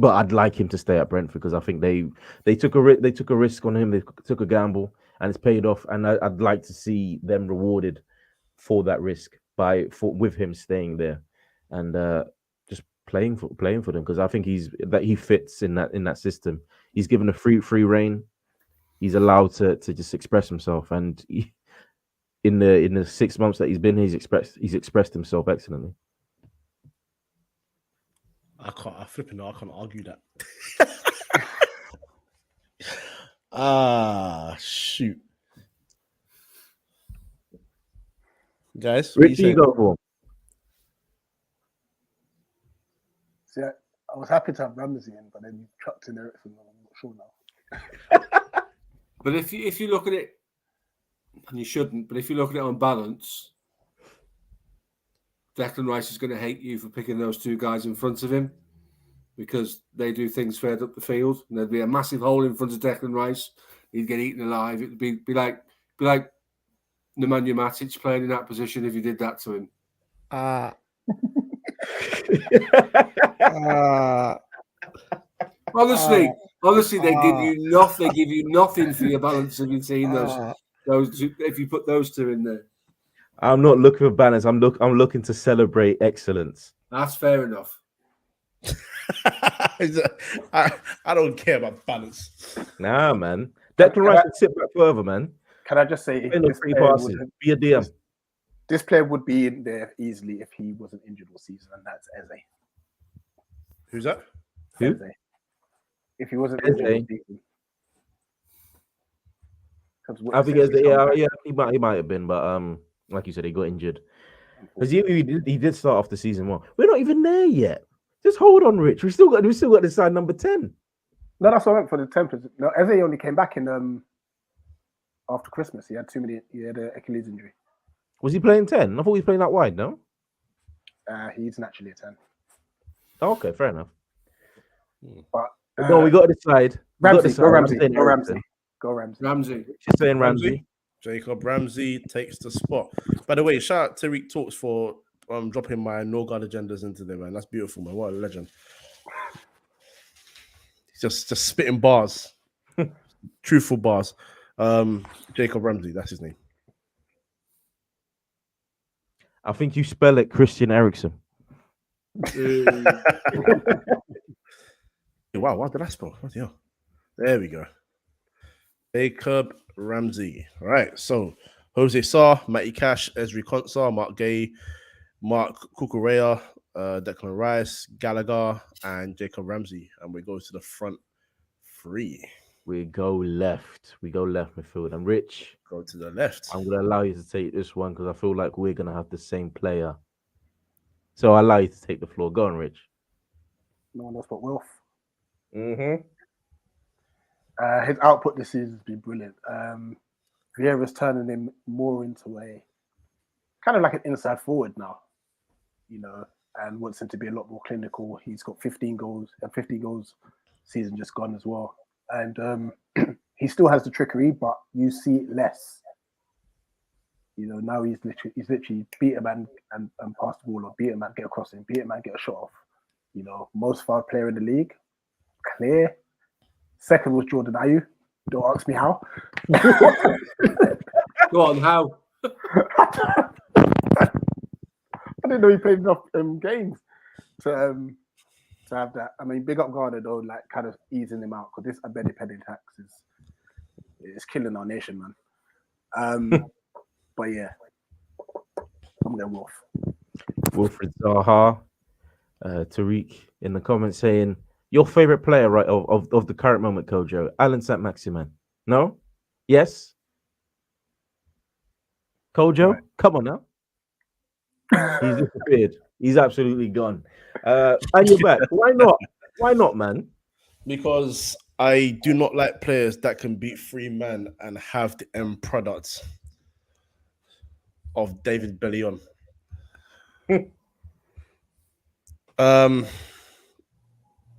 [SPEAKER 1] I'd like him to stay at Brentford because I think they took a risk on him. They took a gamble, and it's paid off. And I'd like to see them rewarded for that risk with him staying there and just playing for them, because I think he fits in that system. He's given a free reign. He's allowed to just express himself, and in the 6 months that he's been, he's expressed himself excellently.
[SPEAKER 2] I can't argue that. Shoot. Guys, what
[SPEAKER 1] Richie, you go for him.
[SPEAKER 3] See, I was happy to have Ramsey in, but then you chucked in Eriksen. I'm not sure now.
[SPEAKER 4] But if you look at it, and you shouldn't, but if you look at it on balance, Declan Rice is going to hate you for picking those two guys in front of him, because they do things further up the field, and there'd be a massive hole in front of Declan Rice. He'd get eaten alive. It'd be like Nemanja Matic playing in that position if you did that to him. Honestly, they give you nothing. They give you nothing for your balance of your team. Those two, if you put those two in there,
[SPEAKER 1] I'm not looking for balance. I'm looking to celebrate excellence.
[SPEAKER 4] that's fair enough.
[SPEAKER 2] I don't care about balance.
[SPEAKER 1] Nah, man. Declan Rice can sit back further, man.
[SPEAKER 3] Can I just say, if
[SPEAKER 1] Play no
[SPEAKER 3] this
[SPEAKER 1] free
[SPEAKER 3] player
[SPEAKER 1] passes.
[SPEAKER 3] would-
[SPEAKER 1] Be a DM.
[SPEAKER 3] this player would be in there easily if he wasn't injured all season, and that's Eze.
[SPEAKER 2] Who's that?
[SPEAKER 1] Who?
[SPEAKER 3] Eze. If he wasn't
[SPEAKER 1] Eze.
[SPEAKER 3] injured all season. 'Cause what
[SPEAKER 1] I
[SPEAKER 3] it
[SPEAKER 1] think
[SPEAKER 3] says is
[SPEAKER 1] he might have been, but like you said, he got injured. Because he did start off the season well. We're not even there yet. Just hold on, Rich. We still got to sign number 10.
[SPEAKER 3] No, that's what I meant for the Tempers. No, Eze only came back in after Christmas. He had an Achilles injury.
[SPEAKER 1] Was he playing 10? I thought he was playing that wide, no?
[SPEAKER 3] He's naturally a 10.
[SPEAKER 1] Oh, okay, fair enough.
[SPEAKER 3] But
[SPEAKER 1] No, we got to decide.
[SPEAKER 3] Ramsey, go
[SPEAKER 1] I'm saying
[SPEAKER 3] Ramsey. Go Ramsey.
[SPEAKER 4] Ramsey.
[SPEAKER 1] She's saying Ramsey.
[SPEAKER 2] Jacob Ramsey takes the spot. By the way, shout out to Tariq Talks for dropping my no guard agendas into there, man. That's beautiful, man. What a legend. He's just spitting bars. Truthful bars. Jacob Ramsey, that's his name.
[SPEAKER 1] I think you spell it Christian Eriksen.
[SPEAKER 2] Wow, what did I spell? Bloody hell. There we go. Jacob Ramsey. All right, so Jose Sarr, Matty Cash, Ezri Konsa, Mark Gay, Mark Cucurella, Declan Rice, Gallagher, and Jacob Ramsey. And we go to the front three.
[SPEAKER 1] We go left midfield. And Rich,
[SPEAKER 2] Go to the left.
[SPEAKER 1] I'm going to allow you to take this one because I feel like we're going to have the same player. So I allow you to take the floor. Go on, Rich.
[SPEAKER 3] No one else but Wilf.
[SPEAKER 1] Mm-hmm.
[SPEAKER 3] His output this season has been brilliant. Vieira's turning him more into a kind of like an inside forward now, and wants him to be a lot more clinical. He's got 15 goals, and 15 goals season just gone as well. And he still has the trickery, but you see it less. Now he's literally beat a man and pass the ball, or beat a man, get across him, beat a man, get a shot off. Most foul player in the league, clear. Second was Jordan Ayew. Don't ask me how.
[SPEAKER 4] Go on, how?
[SPEAKER 3] I didn't know he played enough games to have that. I mean, big up Garner though, like kind of easing him out, because this Abedi Penny tax is killing our nation, man. But yeah, I'm going Wolf.
[SPEAKER 1] Wilfred Zaha, Tariq in the comments saying your favorite player, right, of the current moment, Kojo, Alan Saint-Maximin. No? Yes? Kojo?
[SPEAKER 3] Right.
[SPEAKER 1] Come on now. He's disappeared. He's absolutely gone. And you're back. Why not? Why not, man?
[SPEAKER 2] Because I do not like players that can beat 3 men and have the end product of David Bellion.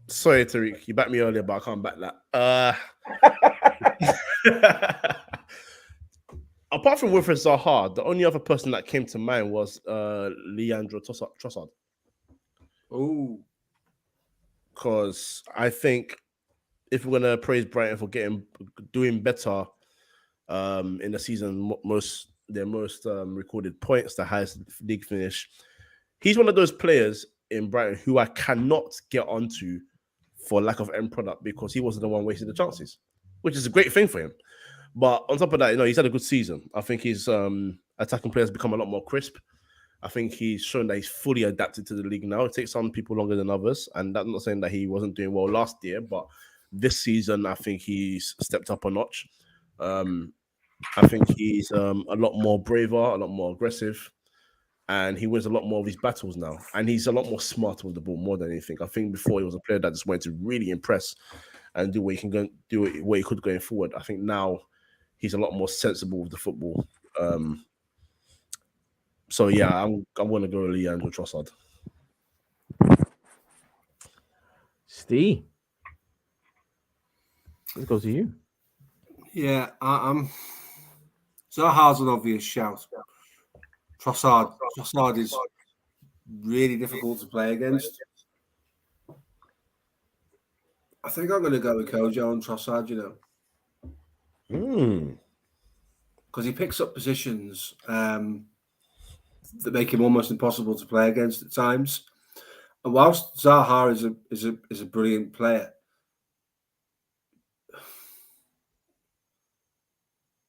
[SPEAKER 2] Sorry, Tariq, you backed me earlier, but I can't back that. Apart from Wilfred Zaha, the only other person that came to mind was Leandro Trossard.
[SPEAKER 4] Oh,
[SPEAKER 2] Because I think if we're gonna praise Brighton for doing better in the season, their most recorded points, the highest league finish, he's one of those players in Brighton who I cannot get onto for lack of end product, because he wasn't the one wasting the chances, which is a great thing for him. But on top of that, he's had a good season. I think his attacking players become a lot more crisp. I think he's shown that he's fully adapted to the league now. It takes some people longer than others, and that's not saying that he wasn't doing well last year, but this season I think he's stepped up a notch. I think he's a lot more braver, a lot more aggressive, and he wins a lot more of his battles now. And he's a lot more smart with the ball more than anything. I think before he was a player that just wanted to really impress and do what he can do what he could going forward. I think now he's a lot more sensible with the football. So yeah, I'm going to go with Leandro Trossard.
[SPEAKER 1] Steve, let's go to you.
[SPEAKER 4] yeah, I'm. Zaha's an obvious shout. Trossard is really difficult to play against. I think I'm going to go with Kojo and Trossard, because he picks up positions that make him almost impossible to play against at times. And whilst Zaha is a brilliant player,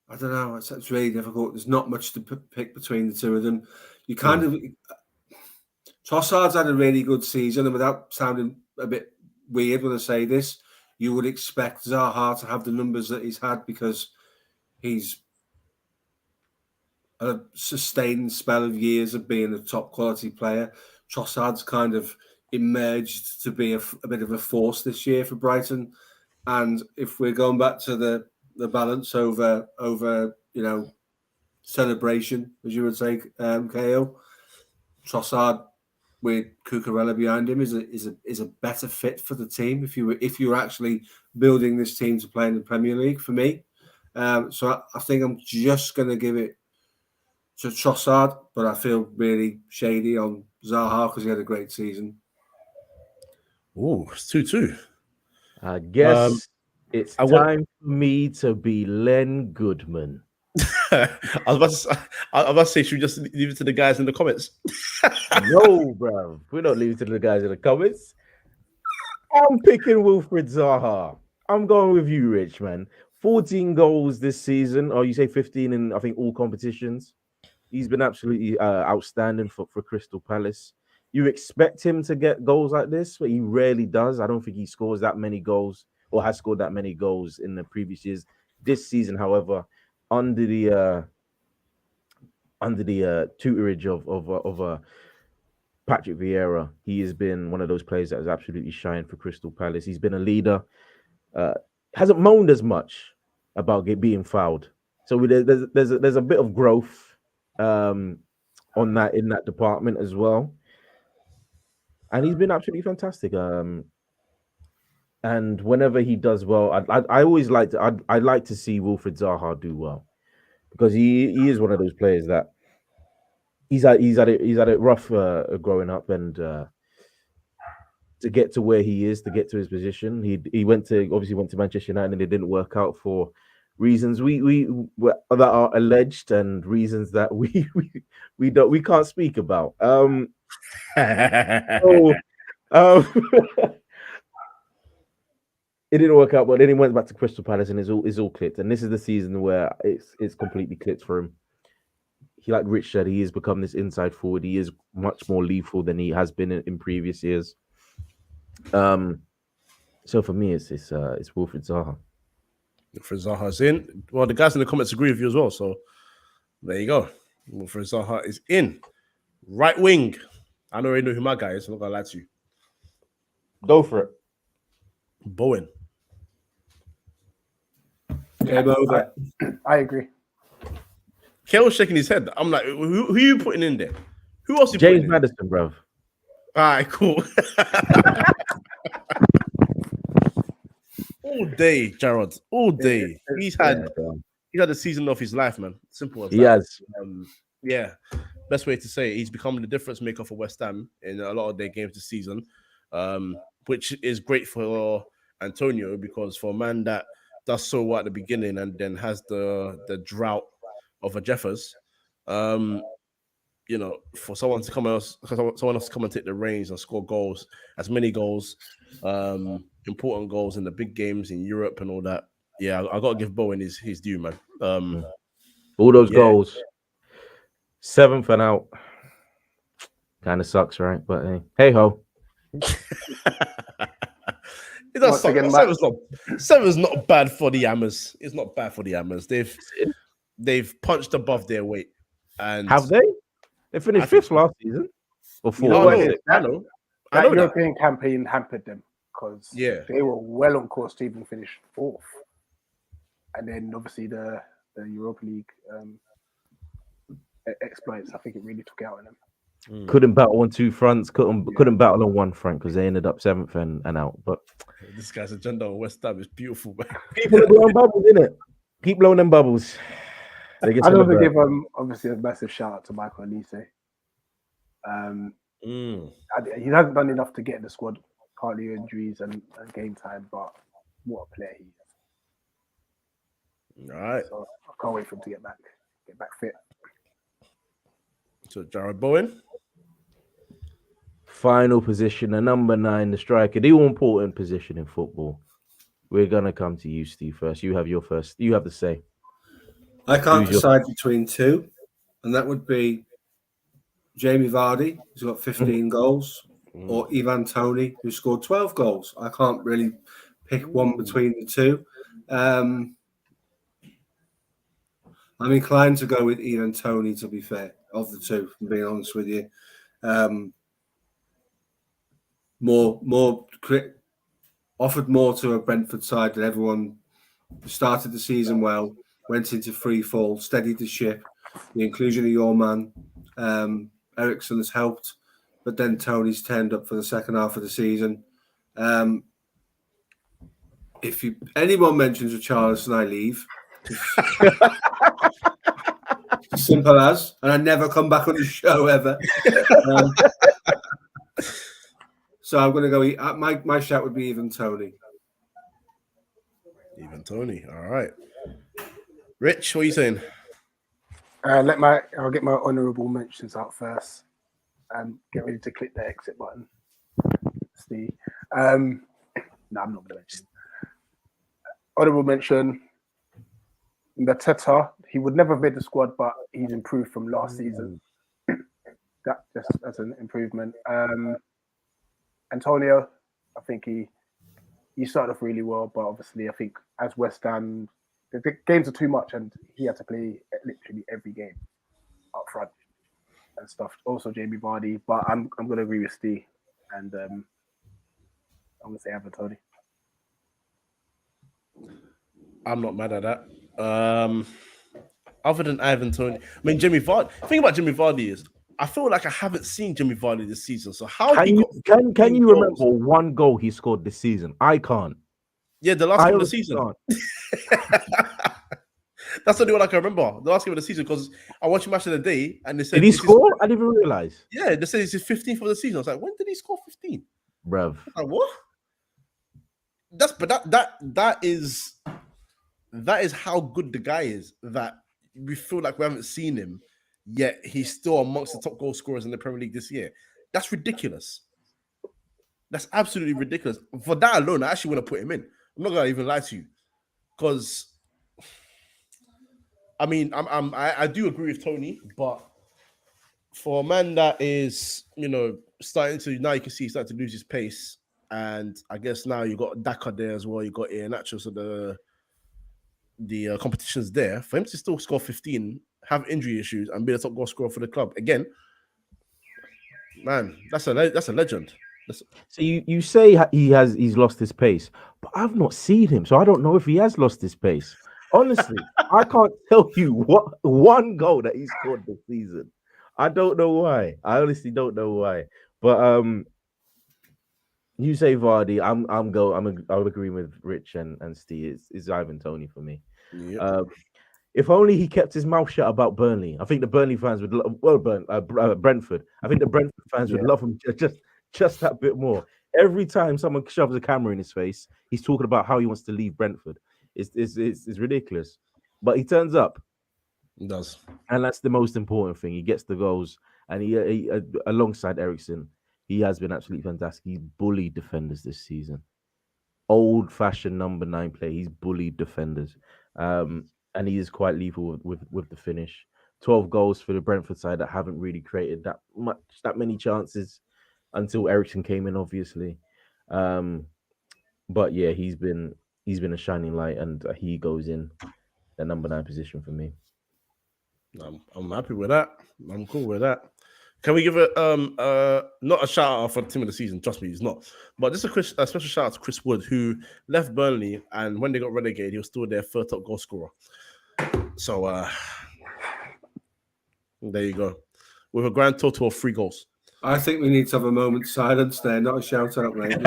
[SPEAKER 4] I don't know. It's really difficult. There's not much to pick between the two of them. You kind of Trossard's had a really good season, and without sounding a bit weird when I say this, you would expect Zaha to have the numbers that he's had because he's a sustained spell of years of being a top quality player. Trossard's kind of emerged to be a bit of a force this year for Brighton, and if we're going back to the balance over celebration, as you would say, KO, Trossard with Cucurella behind him is a better fit for the team if you're actually building this team to play in the Premier League, for me. So I think I'm just going to give it to Trossard, but I feel really shady on Zaha because he had a great season.
[SPEAKER 2] Oh, it's 2-2.
[SPEAKER 1] I guess it's time for me to be Len Goodman.
[SPEAKER 2] I was about to say, should we just leave it to the guys in the comments?
[SPEAKER 1] No, bro. We don't leave it to the guys in the comments. I'm picking Wilfred Zaha. I'm going with you, Rich, man. 14 goals this season. Oh, you say 15 in, I think, all competitions. He's been absolutely outstanding for Crystal Palace. You expect him to get goals like this, but he rarely does. I don't think he scores that many goals or has scored that many goals in the previous years. This season, however, under the tutorage of Patrick Vieira, he has been one of those players that has absolutely shined for Crystal Palace. He's been a leader. Hasn't moaned as much about being fouled. So there's a bit of growth on that in that department as well. And he's been absolutely fantastic. And whenever he does well, I always I like to see Wilfried Zaha do well, because he is one of those players that he's had it rough growing up, and to get to where he is, to get to his position, he went to Manchester United, and it didn't work out for reasons we that are alleged, and reasons that we can't speak about. It didn't work out, but then he went back to Crystal Palace, and it's all clicked. And this is the season where it's completely clicked for him. He, like Rich said, he has become this inside forward. He is much more lethal than he has been in previous years. So for me, it's Wilfried Zaha.
[SPEAKER 2] Wilfried Zaha's in. Well, the guys in the comments agree with you as well. So there you go. Wilfried Zaha is in. Right wing. I already know who my guy is. I'm not gonna lie to you.
[SPEAKER 1] Go for it.
[SPEAKER 2] Bowen.
[SPEAKER 4] Game over.
[SPEAKER 3] I agree.
[SPEAKER 2] Kel's shaking his head. I'm like, who are you putting in there? Who else?
[SPEAKER 1] James Maddison, bruv.
[SPEAKER 2] All right, cool. All day, Jared. All day. He's had a season of his life, man. Simple as that.
[SPEAKER 1] He has.
[SPEAKER 2] Yeah. Best way to say it. He's become the difference maker for West Ham in a lot of their games this season, which is great for Antonio, because for a man that does so well at the beginning and then has the drought of a Jeffers, for someone to come else to come and take the reins and score goals, as many goals, important goals in the big games in Europe and all that. Yeah, I gotta give Bowen his due, man.
[SPEAKER 1] All those goals, 7th and out, kind of sucks, right? But hey ho.
[SPEAKER 2] It does suck. Seven's not bad for the Hammers. It's not bad for the Hammers. They've punched above their weight. And
[SPEAKER 1] have they? They finished 5th last season. Or
[SPEAKER 3] 4th.
[SPEAKER 2] I know.
[SPEAKER 3] That European campaign hampered them, because they were well on course to even finish 4th. And then obviously the Europa League exploits, I think it really took out on them.
[SPEAKER 1] Couldn't battle on 2 fronts, couldn't battle on 1 front, because they ended up 7th and out. But
[SPEAKER 2] this guy's agenda on West Ham is beautiful, man.
[SPEAKER 1] People are blowing bubbles, innit? Keep blowing them bubbles.
[SPEAKER 3] I don't want to give obviously a massive shout out to Michael Elise. He hasn't done enough to get in the squad, partly injuries and game time, but what a player he is.
[SPEAKER 2] All right.
[SPEAKER 3] So I can't wait for him to get back fit.
[SPEAKER 2] So Jared Bowen.
[SPEAKER 1] Final position, the number 9, the striker, the all important position in football. We're gonna come to you, Steve, first. You have the say.
[SPEAKER 4] I can't decide between 2, and that would be Jamie Vardy, who's got 15 goals, or Ivan Toney, who scored 12 goals. I can't really pick one between the 2. I'm inclined to go with Ivan Toney, to be fair, of the 2, from being honest with you. Offered more to a Brentford side that everyone started the season well, went into free fall, steadied the ship. The inclusion of your man, Ericsson, has helped, but then Tony's turned up for the second half of the season. If anyone mentions Richarlison, I leave. Simple as, and I never come back on the show ever. So I'm going to go. My shout would be Ivan Toney.
[SPEAKER 2] Ivan Toney. All right. Rich, what are you saying?
[SPEAKER 3] I'll get my honourable mentions out first. Get ready to click the exit button. Steve. No, I'm not going to mention. Honourable mention. Mateta. He would never have made the squad, but he's improved from last season. That just as an improvement. Antonio, I think he started off really well, but obviously I think as West Ham, the games are too much, and he had to play literally every game up front. and stuff. Also Jamie Vardy, but I'm gonna agree with Steve, and I'm gonna say Ivan Toney.
[SPEAKER 2] I'm not mad at that. Other than Ivan Toney, I mean Jimmy Vardy. The thing about Jimmy Vardy is I feel like I haven't seen Jimmy Vardy this season. So how
[SPEAKER 1] Can
[SPEAKER 2] he
[SPEAKER 1] you
[SPEAKER 2] got
[SPEAKER 1] can
[SPEAKER 2] 15
[SPEAKER 1] you
[SPEAKER 2] goals?
[SPEAKER 1] remember one goal he scored this season? I can't.
[SPEAKER 2] Yeah, the last
[SPEAKER 1] I
[SPEAKER 2] game of the
[SPEAKER 1] honestly
[SPEAKER 2] season.
[SPEAKER 1] can't.
[SPEAKER 2] That's the only one I can remember. The last game of the season because I watched Match of the Day and they said
[SPEAKER 1] Did he
[SPEAKER 2] it's his-
[SPEAKER 1] score? I didn't even realize.
[SPEAKER 2] yeah, they said it's his 15th of the season. I was like, when did he score 15?
[SPEAKER 1] Bruv.
[SPEAKER 2] Like what? That is how good the guy is. That we feel like we haven't seen him yet. He's still amongst the top goal scorers in the Premier League this year. That's ridiculous. That's absolutely ridiculous. For that alone, I actually want to put him in. I'm not gonna even lie to you, because I mean, I do agree with Tony, but for a man that is, starting to now, you can see he's starting to lose his pace, and I guess now you got Daka there as well. You got Iheanacho, so the competition's there for him to still score 15, have injury issues, and be the top goal scorer for the club again. Man, that's a legend.
[SPEAKER 1] So you say he's lost his pace, but I've not seen him, so I don't know if he has lost his pace. Honestly, I can't tell you what one goal that he scored this season. I don't know why. I honestly don't know why. But you say Vardy. I'm agreeing with Rich and Steve. It's Ivan Toney for me.
[SPEAKER 2] Yep.
[SPEAKER 1] If only he kept his mouth shut about Burnley. I think the Burnley fans would Brentford. I think the Brentford fans would love him just that bit more. Every time someone shoves a camera in his face, he's talking about how he wants to leave Brentford. It's ridiculous, but he turns up.
[SPEAKER 2] He does,
[SPEAKER 1] and that's the most important thing. He gets the goals, and he alongside Eriksen, he has been absolutely fantastic. He's bullied defenders this season. Old-fashioned number 9 play. He's bullied defenders, and he is quite lethal with the finish. 12 goals for the Brentford side that haven't really created that many chances until Eriksen came in, obviously. But yeah, he's been a shining light, and he goes in the number 9 position for me.
[SPEAKER 2] I'm happy with that. I'm cool with that. Can we give it not a shout out for the team of the season? Trust me, he's not. But just a special shout out to Chris Wood, who left Burnley, and when they got relegated, he was still their third top goal scorer. So there you go, with a grand total of 3 goals.
[SPEAKER 4] I think we need to have a moment's silence there, not a shout out, mate.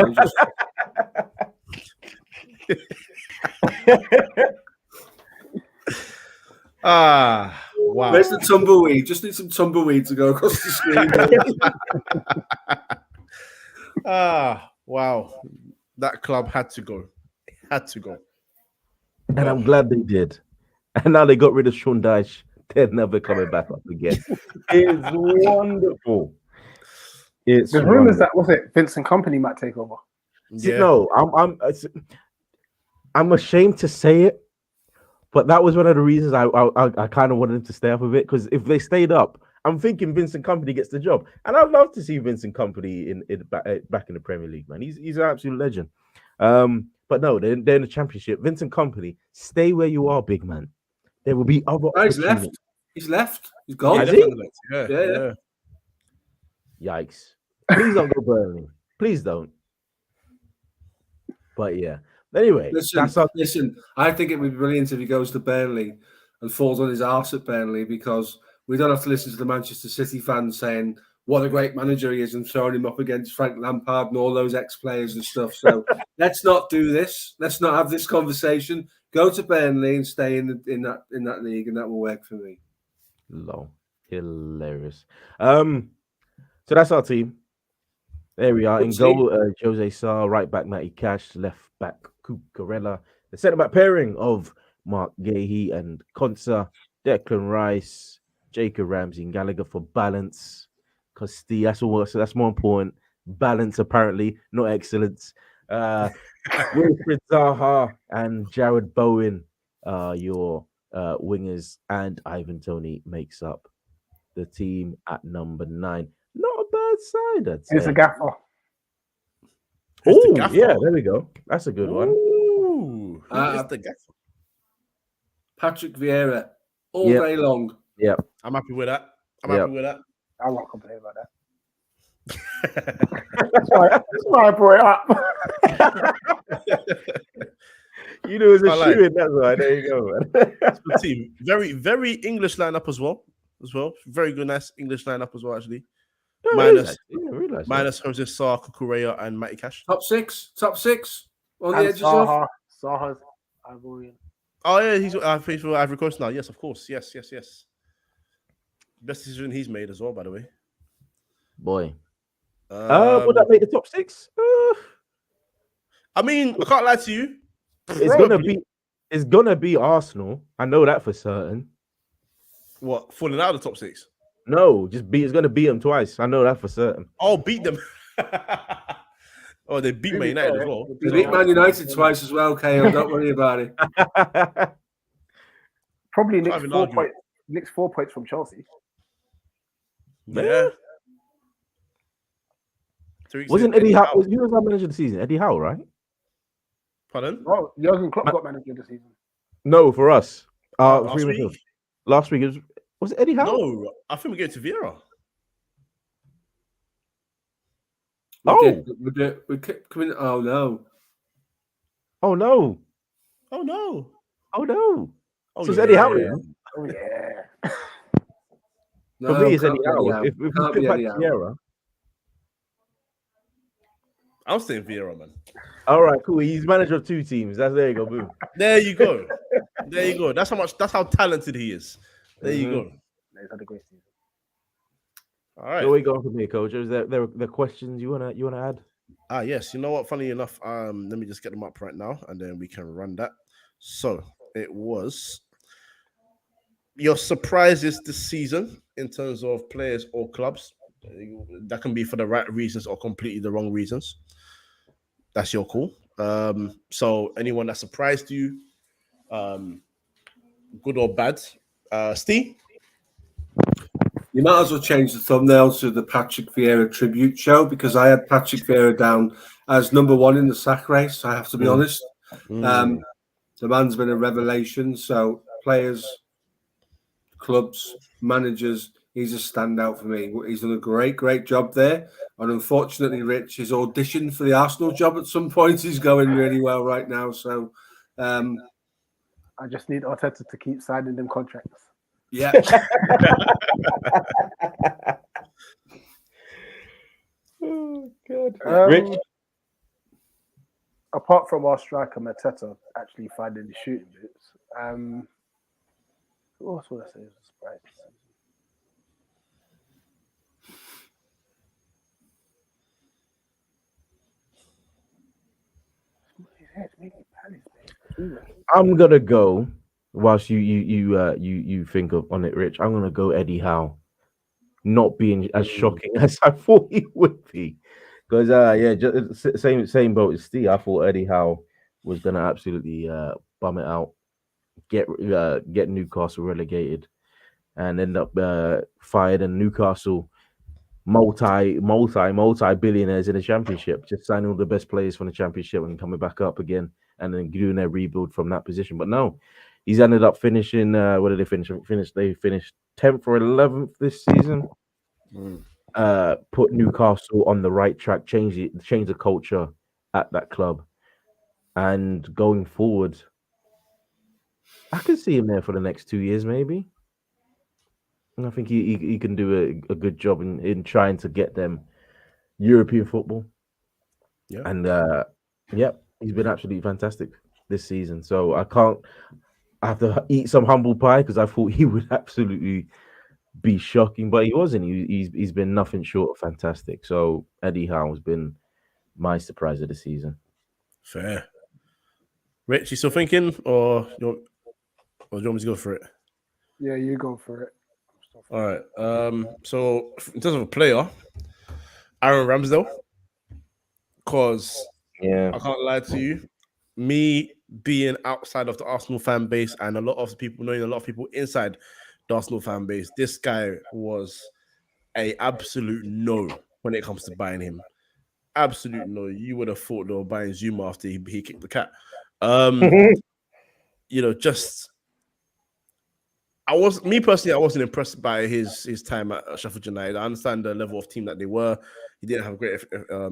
[SPEAKER 2] Wow.
[SPEAKER 4] Where's the tumbleweed? Just need some tumbleweed to go across the screen.
[SPEAKER 2] Wow. That club had to go.
[SPEAKER 1] And I'm glad they did. And now they got rid of Sean Dyche. They're never coming back up again. It's wonderful. There's
[SPEAKER 3] rumors that Vincent Kompany might take over.
[SPEAKER 1] Yeah. No, I'm ashamed to say it, but that was one of the reasons I kind of wanted him to stay up a bit, because if they stayed up, I'm thinking Vincent Kompany gets the job, and I'd love to see Vincent Kompany back in the Premier League, man. He's an absolute legend. But no, they're in the Championship. Vincent Kompany, stay where you are, big man. There will be other.
[SPEAKER 4] He's left. He's gone.
[SPEAKER 1] Has he?
[SPEAKER 4] Yeah.
[SPEAKER 1] Yikes! Please don't go Burnley. Please don't. But yeah. Anyway,
[SPEAKER 4] listen. I think it would be brilliant if he goes to Burnley and falls on his arse at Burnley, because we don't have to listen to the Manchester City fans saying what a great manager he is and throwing him up against Frank Lampard and all those ex-players and stuff. So let's not do this. Let's not have this conversation. Go to Burnley and stay in that league, and that will work for me.
[SPEAKER 1] Lol. Hilarious. So that's our team. There we are. In goal, Jose Sarr, right back Matty Cash, left back Cucurella. The centre back pairing of Mark Gahey and Konsa, Declan Rice, Jacob Ramsey, and Gallagher for balance. Because that's more important. Balance, apparently, not excellence. Wilfried Zaha and Jared Bowen are your wingers, and Ivan Toney makes up the team at number 9. Not a bad side, I'd say.
[SPEAKER 3] It's a gaffer.
[SPEAKER 1] Oh, yeah, there we go. That's a good one.
[SPEAKER 2] Who is the gaffer?
[SPEAKER 4] Patrick Vieira, all day long.
[SPEAKER 1] Yeah.
[SPEAKER 2] I'm happy with that. Happy with that.
[SPEAKER 3] I won't complain about that. That's why I brought it up.
[SPEAKER 1] You know, it's a
[SPEAKER 2] I like.
[SPEAKER 1] shoe in. That's why. There you go, man.
[SPEAKER 2] Good team. Very, very English lineup as well. Very good, nice English lineup as well, actually. Minus Jose Sarr, Kukureya, and Matty Cash.
[SPEAKER 4] Top six on the
[SPEAKER 3] And
[SPEAKER 4] edges of.
[SPEAKER 3] Saha's Ivorian.
[SPEAKER 2] Oh yeah, he's playing for Ivory Coast now. Yes, of course. Yes. Best decision he's made as well, by the way.
[SPEAKER 1] Boy. Would that make the top 6?
[SPEAKER 2] I mean, I can't lie to you.
[SPEAKER 1] It's gonna be Arsenal. I know that for certain.
[SPEAKER 2] What, falling out of the top 6?
[SPEAKER 1] No, it's gonna beat them twice. I know that for certain.
[SPEAKER 2] Oh, beat them. Oh, they beat Man United as well.
[SPEAKER 4] They beat Man United twice as well, KO. Don't worry about it.
[SPEAKER 3] Probably next 4 points from Chelsea.
[SPEAKER 2] Yeah.
[SPEAKER 1] Wasn't Eddie Howe? He was our manager of the season. Eddie Howe, right?
[SPEAKER 2] Pardon?
[SPEAKER 3] Oh, Jurgen Klopp got manager of the season.
[SPEAKER 1] No, for us.
[SPEAKER 2] Last
[SPEAKER 1] week was it Eddie Howe?
[SPEAKER 2] No, I think we gave it to Vieira.
[SPEAKER 4] We kept coming. Oh no!
[SPEAKER 1] Oh no!
[SPEAKER 2] Oh no!
[SPEAKER 1] Oh no!
[SPEAKER 2] Oh,
[SPEAKER 1] so it's Eddie Howe.
[SPEAKER 3] Oh yeah.
[SPEAKER 1] For me, it's Eddie Howe. If we put back Vieira.
[SPEAKER 2] I'm saying Vieira, man.
[SPEAKER 1] All right, cool. He's manager of 2 teams. There you go. Boom.
[SPEAKER 2] There you go. That's how talented he is. There you go.
[SPEAKER 3] He's had a great season.
[SPEAKER 2] All right.
[SPEAKER 1] So we go from here, Coach. Is there questions you wanna add?
[SPEAKER 2] Yes. You know what? Funny enough, let me just get them up right now, and then we can run that. So it was your surprises this season in terms of players or clubs. That can be for the right reasons or completely the wrong reasons. That's your call. So anyone that surprised you, good or bad, Steve?
[SPEAKER 4] You might as well change the thumbnail to the Patrick Vieira tribute show, because I had Patrick Vieira down as number 1 in the sack race. I have to be honest. The man's been a revelation. So players, clubs, managers, he's a standout for me. He's done a great job there. And unfortunately, Rich, his audition for the Arsenal job at some point is going really well right now. So
[SPEAKER 3] I just need Arteta to keep signing them contracts.
[SPEAKER 4] Yeah.
[SPEAKER 1] Oh God.
[SPEAKER 3] Rich? Apart from our striker Mateta actually finding the shooting boots, what else would I say is a surprise?
[SPEAKER 1] I'm gonna go. Whilst you think of on it, Rich, I'm gonna go Eddie Howe, not being as shocking as I thought he would be, because just same boat as Steve. I thought Eddie Howe was gonna absolutely bum it out, get Newcastle relegated, and end up fired, and Newcastle multi billionaires in the Championship, just signing all the best players from the Championship and coming back up again, and then doing their rebuild from that position. But no. He's ended up finishing. What did they finish? They finished 10th or 11th this season. Put Newcastle on the right track. Change the culture at that club, and going forward, I can see him there for the next 2 years, maybe. And I think he can do a good job in trying to get them European football.
[SPEAKER 2] Yeah,
[SPEAKER 1] and he's been absolutely fantastic this season. So I have to eat some humble pie, because I thought he would absolutely be shocking, but he wasn't. He's been nothing short of fantastic. So Eddie Howe has been my surprise of the season.
[SPEAKER 2] Fair. Rich, you still thinking, or do you want me to go for it?
[SPEAKER 3] Yeah, you go for it.
[SPEAKER 2] All right. So in terms of a player, Aaron Ramsdale, because I can't lie to you, me being outside of the Arsenal fan base and knowing a lot of people inside the Arsenal fan base, this guy was a absolute no when it comes to buying him. Absolute no. You would have thought they were buying Zuma after he kicked the cat. Just Me personally, I wasn't impressed by his time at Sheffield United. I understand the level of team that they were. He didn't have great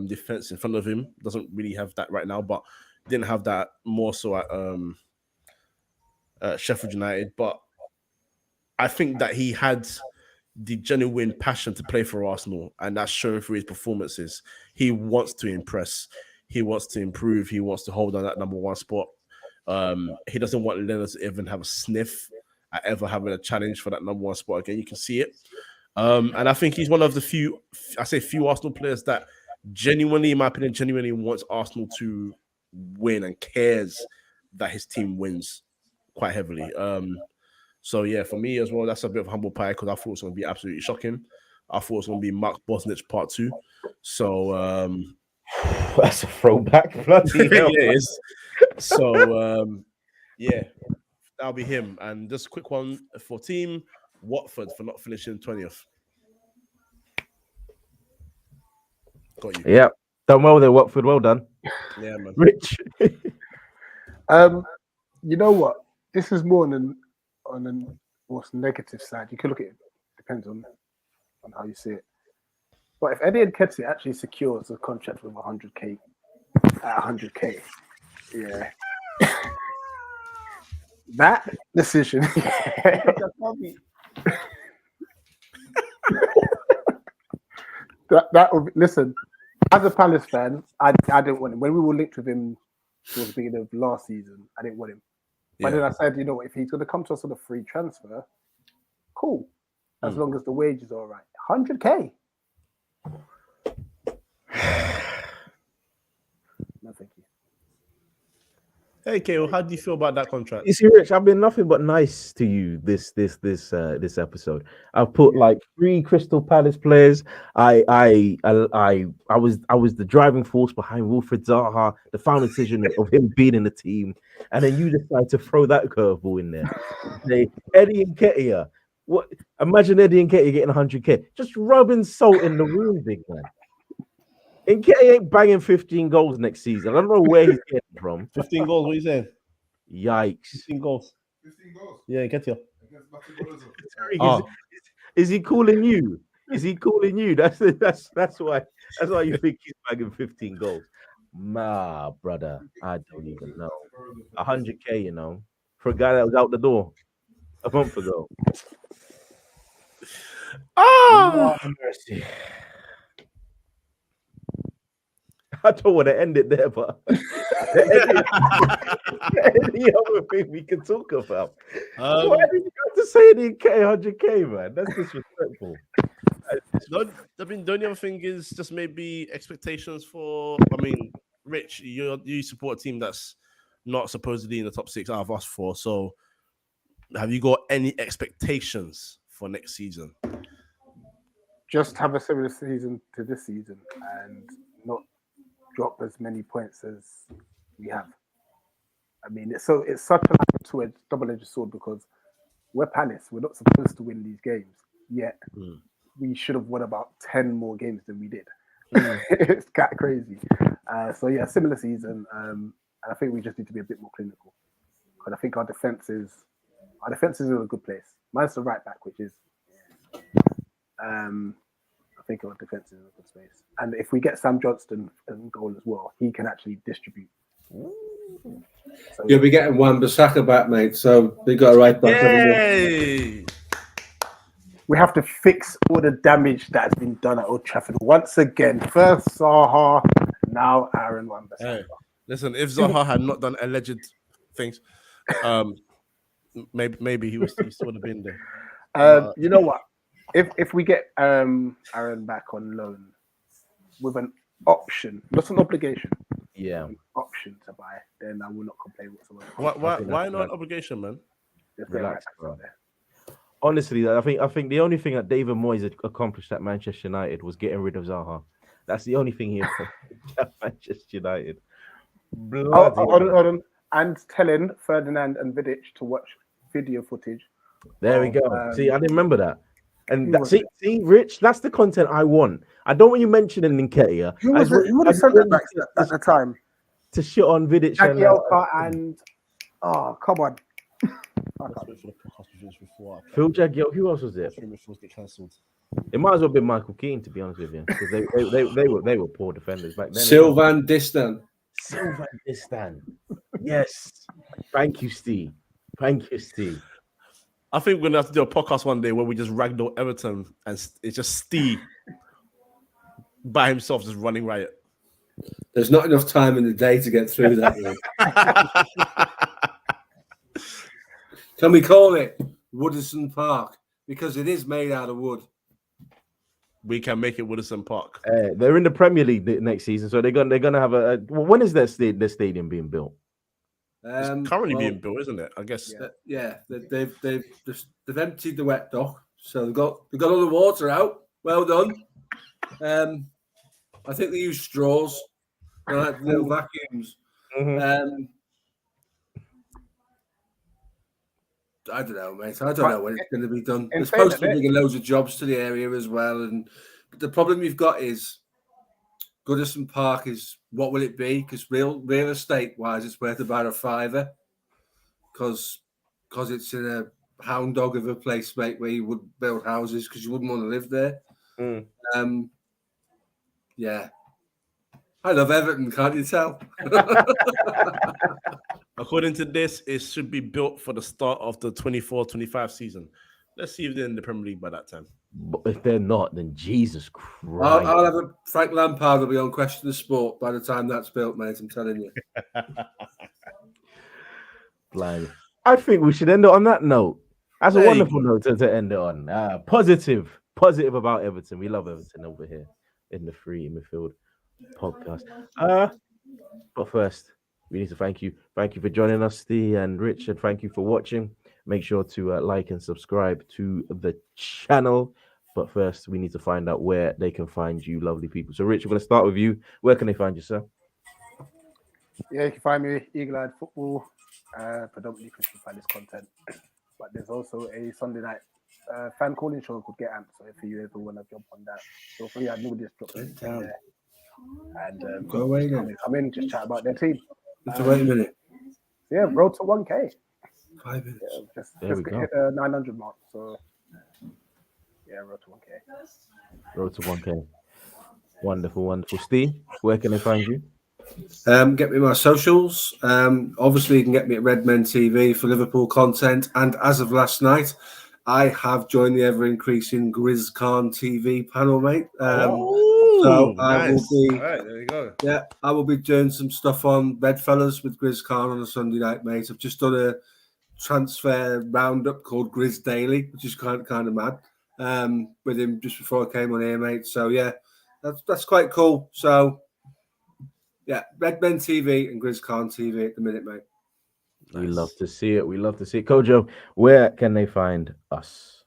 [SPEAKER 2] defense in front of him. Doesn't really have that right now, but didn't have that more so at Sheffield United. But I think that he had the genuine passion to play for Arsenal, and that's shown through his performances. He wants to impress. He wants to improve. He wants to hold on that number one spot. He doesn't want Leonard to even have a sniff at ever having a challenge for that number one spot again. You can see it. And I think he's one of the few Arsenal players that genuinely, in my opinion, genuinely wants Arsenal to win and cares that his team wins quite heavily. So yeah, for me as well, that's a bit of humble pie because I thought it was going to be absolutely shocking. I thought it was going to be Mark Bosnich part 2. So
[SPEAKER 1] that's a throwback. Bloody hell.
[SPEAKER 2] Yeah, it is. So yeah, that'll be him. And just a quick one for team Watford for not finishing 20th. Got you.
[SPEAKER 1] Yeah, done well there, Watford. Well done.
[SPEAKER 2] Yeah, man.
[SPEAKER 1] Rich.
[SPEAKER 3] You know what? This is more on the most negative side. You can look at it. Depends on how you see it. But if Eddie Nketiah actually secures a contract with 100k at 100k, yeah, that decision. that would, listen. As a Palace fan, I didn't want him. When we were linked with him towards the beginning of last season, I didn't want him. But then I said, you know what, if he's going to come to us on a free transfer, cool. As long as the wages are all right. 100k. No, thank you.
[SPEAKER 2] Hey, Kale, how do you feel about that contract?
[SPEAKER 1] You see, Rich, I've been nothing but nice to you this episode. I've put like 3 Crystal Palace players. I was the driving force behind Wilfried Zaha, the final decision of him being in the team, and then you decide to throw that curveball in there. Say, Eddie Nketiah. What? Imagine Eddie Nketiah getting 100k, just rubbing salt in the wound, big man. Nketiah ain't banging 15 goals next season. I don't know where he's getting from.
[SPEAKER 2] 15 goals, what are you saying?
[SPEAKER 1] Yikes.
[SPEAKER 2] 15 goals.
[SPEAKER 5] 15 goals.
[SPEAKER 2] Yeah, Nketiah.
[SPEAKER 1] Is he calling you? Is he calling you? That's why you think he's bagging 15 goals. Nah, brother. I don't even know. 100k, you know, for a guy that was out the door a month ago.
[SPEAKER 2] Oh,
[SPEAKER 1] mercy. I don't want to end it there, but any other thing we can talk about. Why did you have to say any 100k, man? That's disrespectful.
[SPEAKER 2] The only other thing is just maybe expectations for. I mean, Rich, you support a team that's not supposedly in the top 6 out of us 4. So, have you got any expectations for next season?
[SPEAKER 3] Just have a similar season to this season and not drop as many points as we have. I mean, it's such a double-edged sword because we're Palace. We're not supposed to win these games, yet we should have won about 10 more games than we did. It's kind of crazy. So yeah, similar season. And I think we just need to be a bit more clinical. Because I think our defense is in a good place. Mine's the right back, which is I think our defense is in a good space. And if we get Sam Johnston in goal as well, he can actually distribute. So,
[SPEAKER 4] You'll be getting Wan-Bissaka back, mate. So they got a right back.
[SPEAKER 2] Yay!
[SPEAKER 3] We have to fix all the damage that has been done at Old Trafford once again. First Zaha, now Aaron Wan-Bissaka.
[SPEAKER 2] Hey, listen, if Zaha had not done alleged things, maybe he still would have been there.
[SPEAKER 3] You know what? If we get Aaron back on loan with an option, not an obligation, an option to buy, then I will not complain whatsoever.
[SPEAKER 2] Why not obligation, man?
[SPEAKER 1] Relax, bro. Honestly, I think the only thing that David Moyes had accomplished at Manchester United was getting rid of Zaha. That's the only thing he accomplished at Manchester United.
[SPEAKER 3] Hold on. And telling Ferdinand and Vidic to watch video footage.
[SPEAKER 1] There we go. See, I didn't remember that. And see, Rich, that's the content I want. I don't want you mentioning Nketiah.
[SPEAKER 3] Who was the centre backs at the time?
[SPEAKER 1] To shit on Vidic
[SPEAKER 3] Jagielka and oh, come on.
[SPEAKER 2] Let's wait for the podcast to finish before
[SPEAKER 1] Phil Jagielka. Who else was there?
[SPEAKER 2] Free midfields get cancelled.
[SPEAKER 1] It might as well have been Michael Keane, to be honest with you, because they were poor defenders back then.
[SPEAKER 4] Sylvan Distan.
[SPEAKER 1] Sylvan Distan. Yes. Thank you, Steve. Thank you, Steve.
[SPEAKER 2] I think we're gonna have to do a podcast one day where we just ragdoll Everton and it's just Steve by himself just running riot.
[SPEAKER 4] There's not enough time in the day to get through that. Can we call it Woodison Park? Because it is made out of wood.
[SPEAKER 2] We can make it Woodison Park.
[SPEAKER 1] They're in the Premier League next season, so they're gonna have when is their stadium being built?
[SPEAKER 2] It's currently being built, isn't it? I guess.
[SPEAKER 4] Yeah. They've emptied the wet dock, so they've got all the water out. Well done. I think they use straws, like little vacuums.
[SPEAKER 1] Mm-hmm.
[SPEAKER 4] I don't know, mate. I don't know when it's going to be done. They're supposed to be bringing loads of jobs to the area as well, but the problem you've got is Goodison Park is what will it be? Because real estate wise, it's worth about £5 because it's in a hound dog of a place, mate, where you would build houses because you wouldn't want to live there. Yeah, I love Everton. Can't you tell?
[SPEAKER 2] According to this, it should be built for the start of the 24-25 season. Let's see if they're in the Premier League by that time.
[SPEAKER 1] But if they're not, then Jesus Christ.
[SPEAKER 4] I'll have Frank Lampard will be on Question of Sport by the time that's built, mate. I'm telling you.
[SPEAKER 1] Blind. I think we should end it on that note. That's a wonderful note to end it on. Positive about Everton. We love Everton over here in the Free Midfield podcast. But first, we need to thank you. Thank you for joining us, Steve and Richard. Thank you for watching. Make sure to like and subscribe to the channel. But first, we need to find out where they can find you, lovely people. So, Rich, we're going to start with you. Where can they find you, sir?
[SPEAKER 3] Yeah, you can find me Eagle-Eyed Football, predominantly Crystal Palace content. But there's also a Sunday night fan calling show called Get Amped. So if you ever want to jump on that, feel free. I know this drop in there. And
[SPEAKER 4] go away then.
[SPEAKER 3] Come in, just chat about their team.
[SPEAKER 4] Wait a minute.
[SPEAKER 3] Yeah, road to 1K.
[SPEAKER 4] 5 minutes.
[SPEAKER 3] Yeah, just hit the 900 mark. So yeah, road to 1K.
[SPEAKER 1] Road to 1K. Wonderful. Steve, where can they find you?
[SPEAKER 4] Get me my socials. Obviously, you can get me at Redmen TV for Liverpool content. And as of last night, I have joined the ever-increasing Grizz Khan TV panel, mate. So I will be.
[SPEAKER 2] All right, there you go.
[SPEAKER 4] Yeah, I will be doing some stuff on Bedfellas with Grizz Khan on a Sunday night, mate. I've just done a transfer roundup called Grizz Daily, which is kind of mad. With him just before I came on here, mate. So yeah, that's quite cool. So yeah, Redmen TV and Grizz Khan TV at the minute, mate.
[SPEAKER 1] We love to see it. Kojo, where can they find us?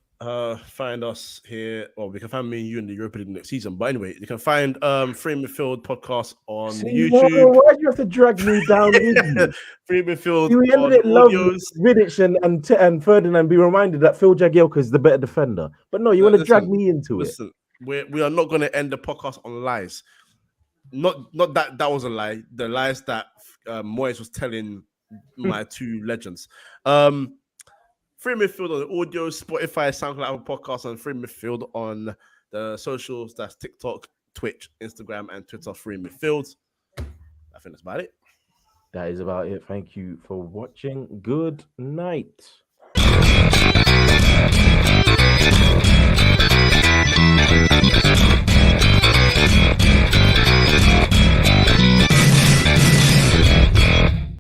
[SPEAKER 2] Find us here, or we can find me and you in the Europa League next season. But anyway, you can find Free Midfield podcast on YouTube.
[SPEAKER 1] Why do you have to drag me down with you?
[SPEAKER 2] Free Midfield.
[SPEAKER 1] You ended it lovely. Vidic and Ferdinand be reminded that Phil Jagielka is the better defender. But no, you want to drag me into it.
[SPEAKER 2] We are not going to end the podcast on lies. Not that was a lie. The lies that Moyes was telling my two legends. Free Midfield on the audio, Spotify, SoundCloud, Apple Podcasts, and Free Midfield on the socials. That's TikTok, Twitch, Instagram, and Twitter. Free Midfield. I think that's about it.
[SPEAKER 1] That is about it. Thank you for watching. Good night.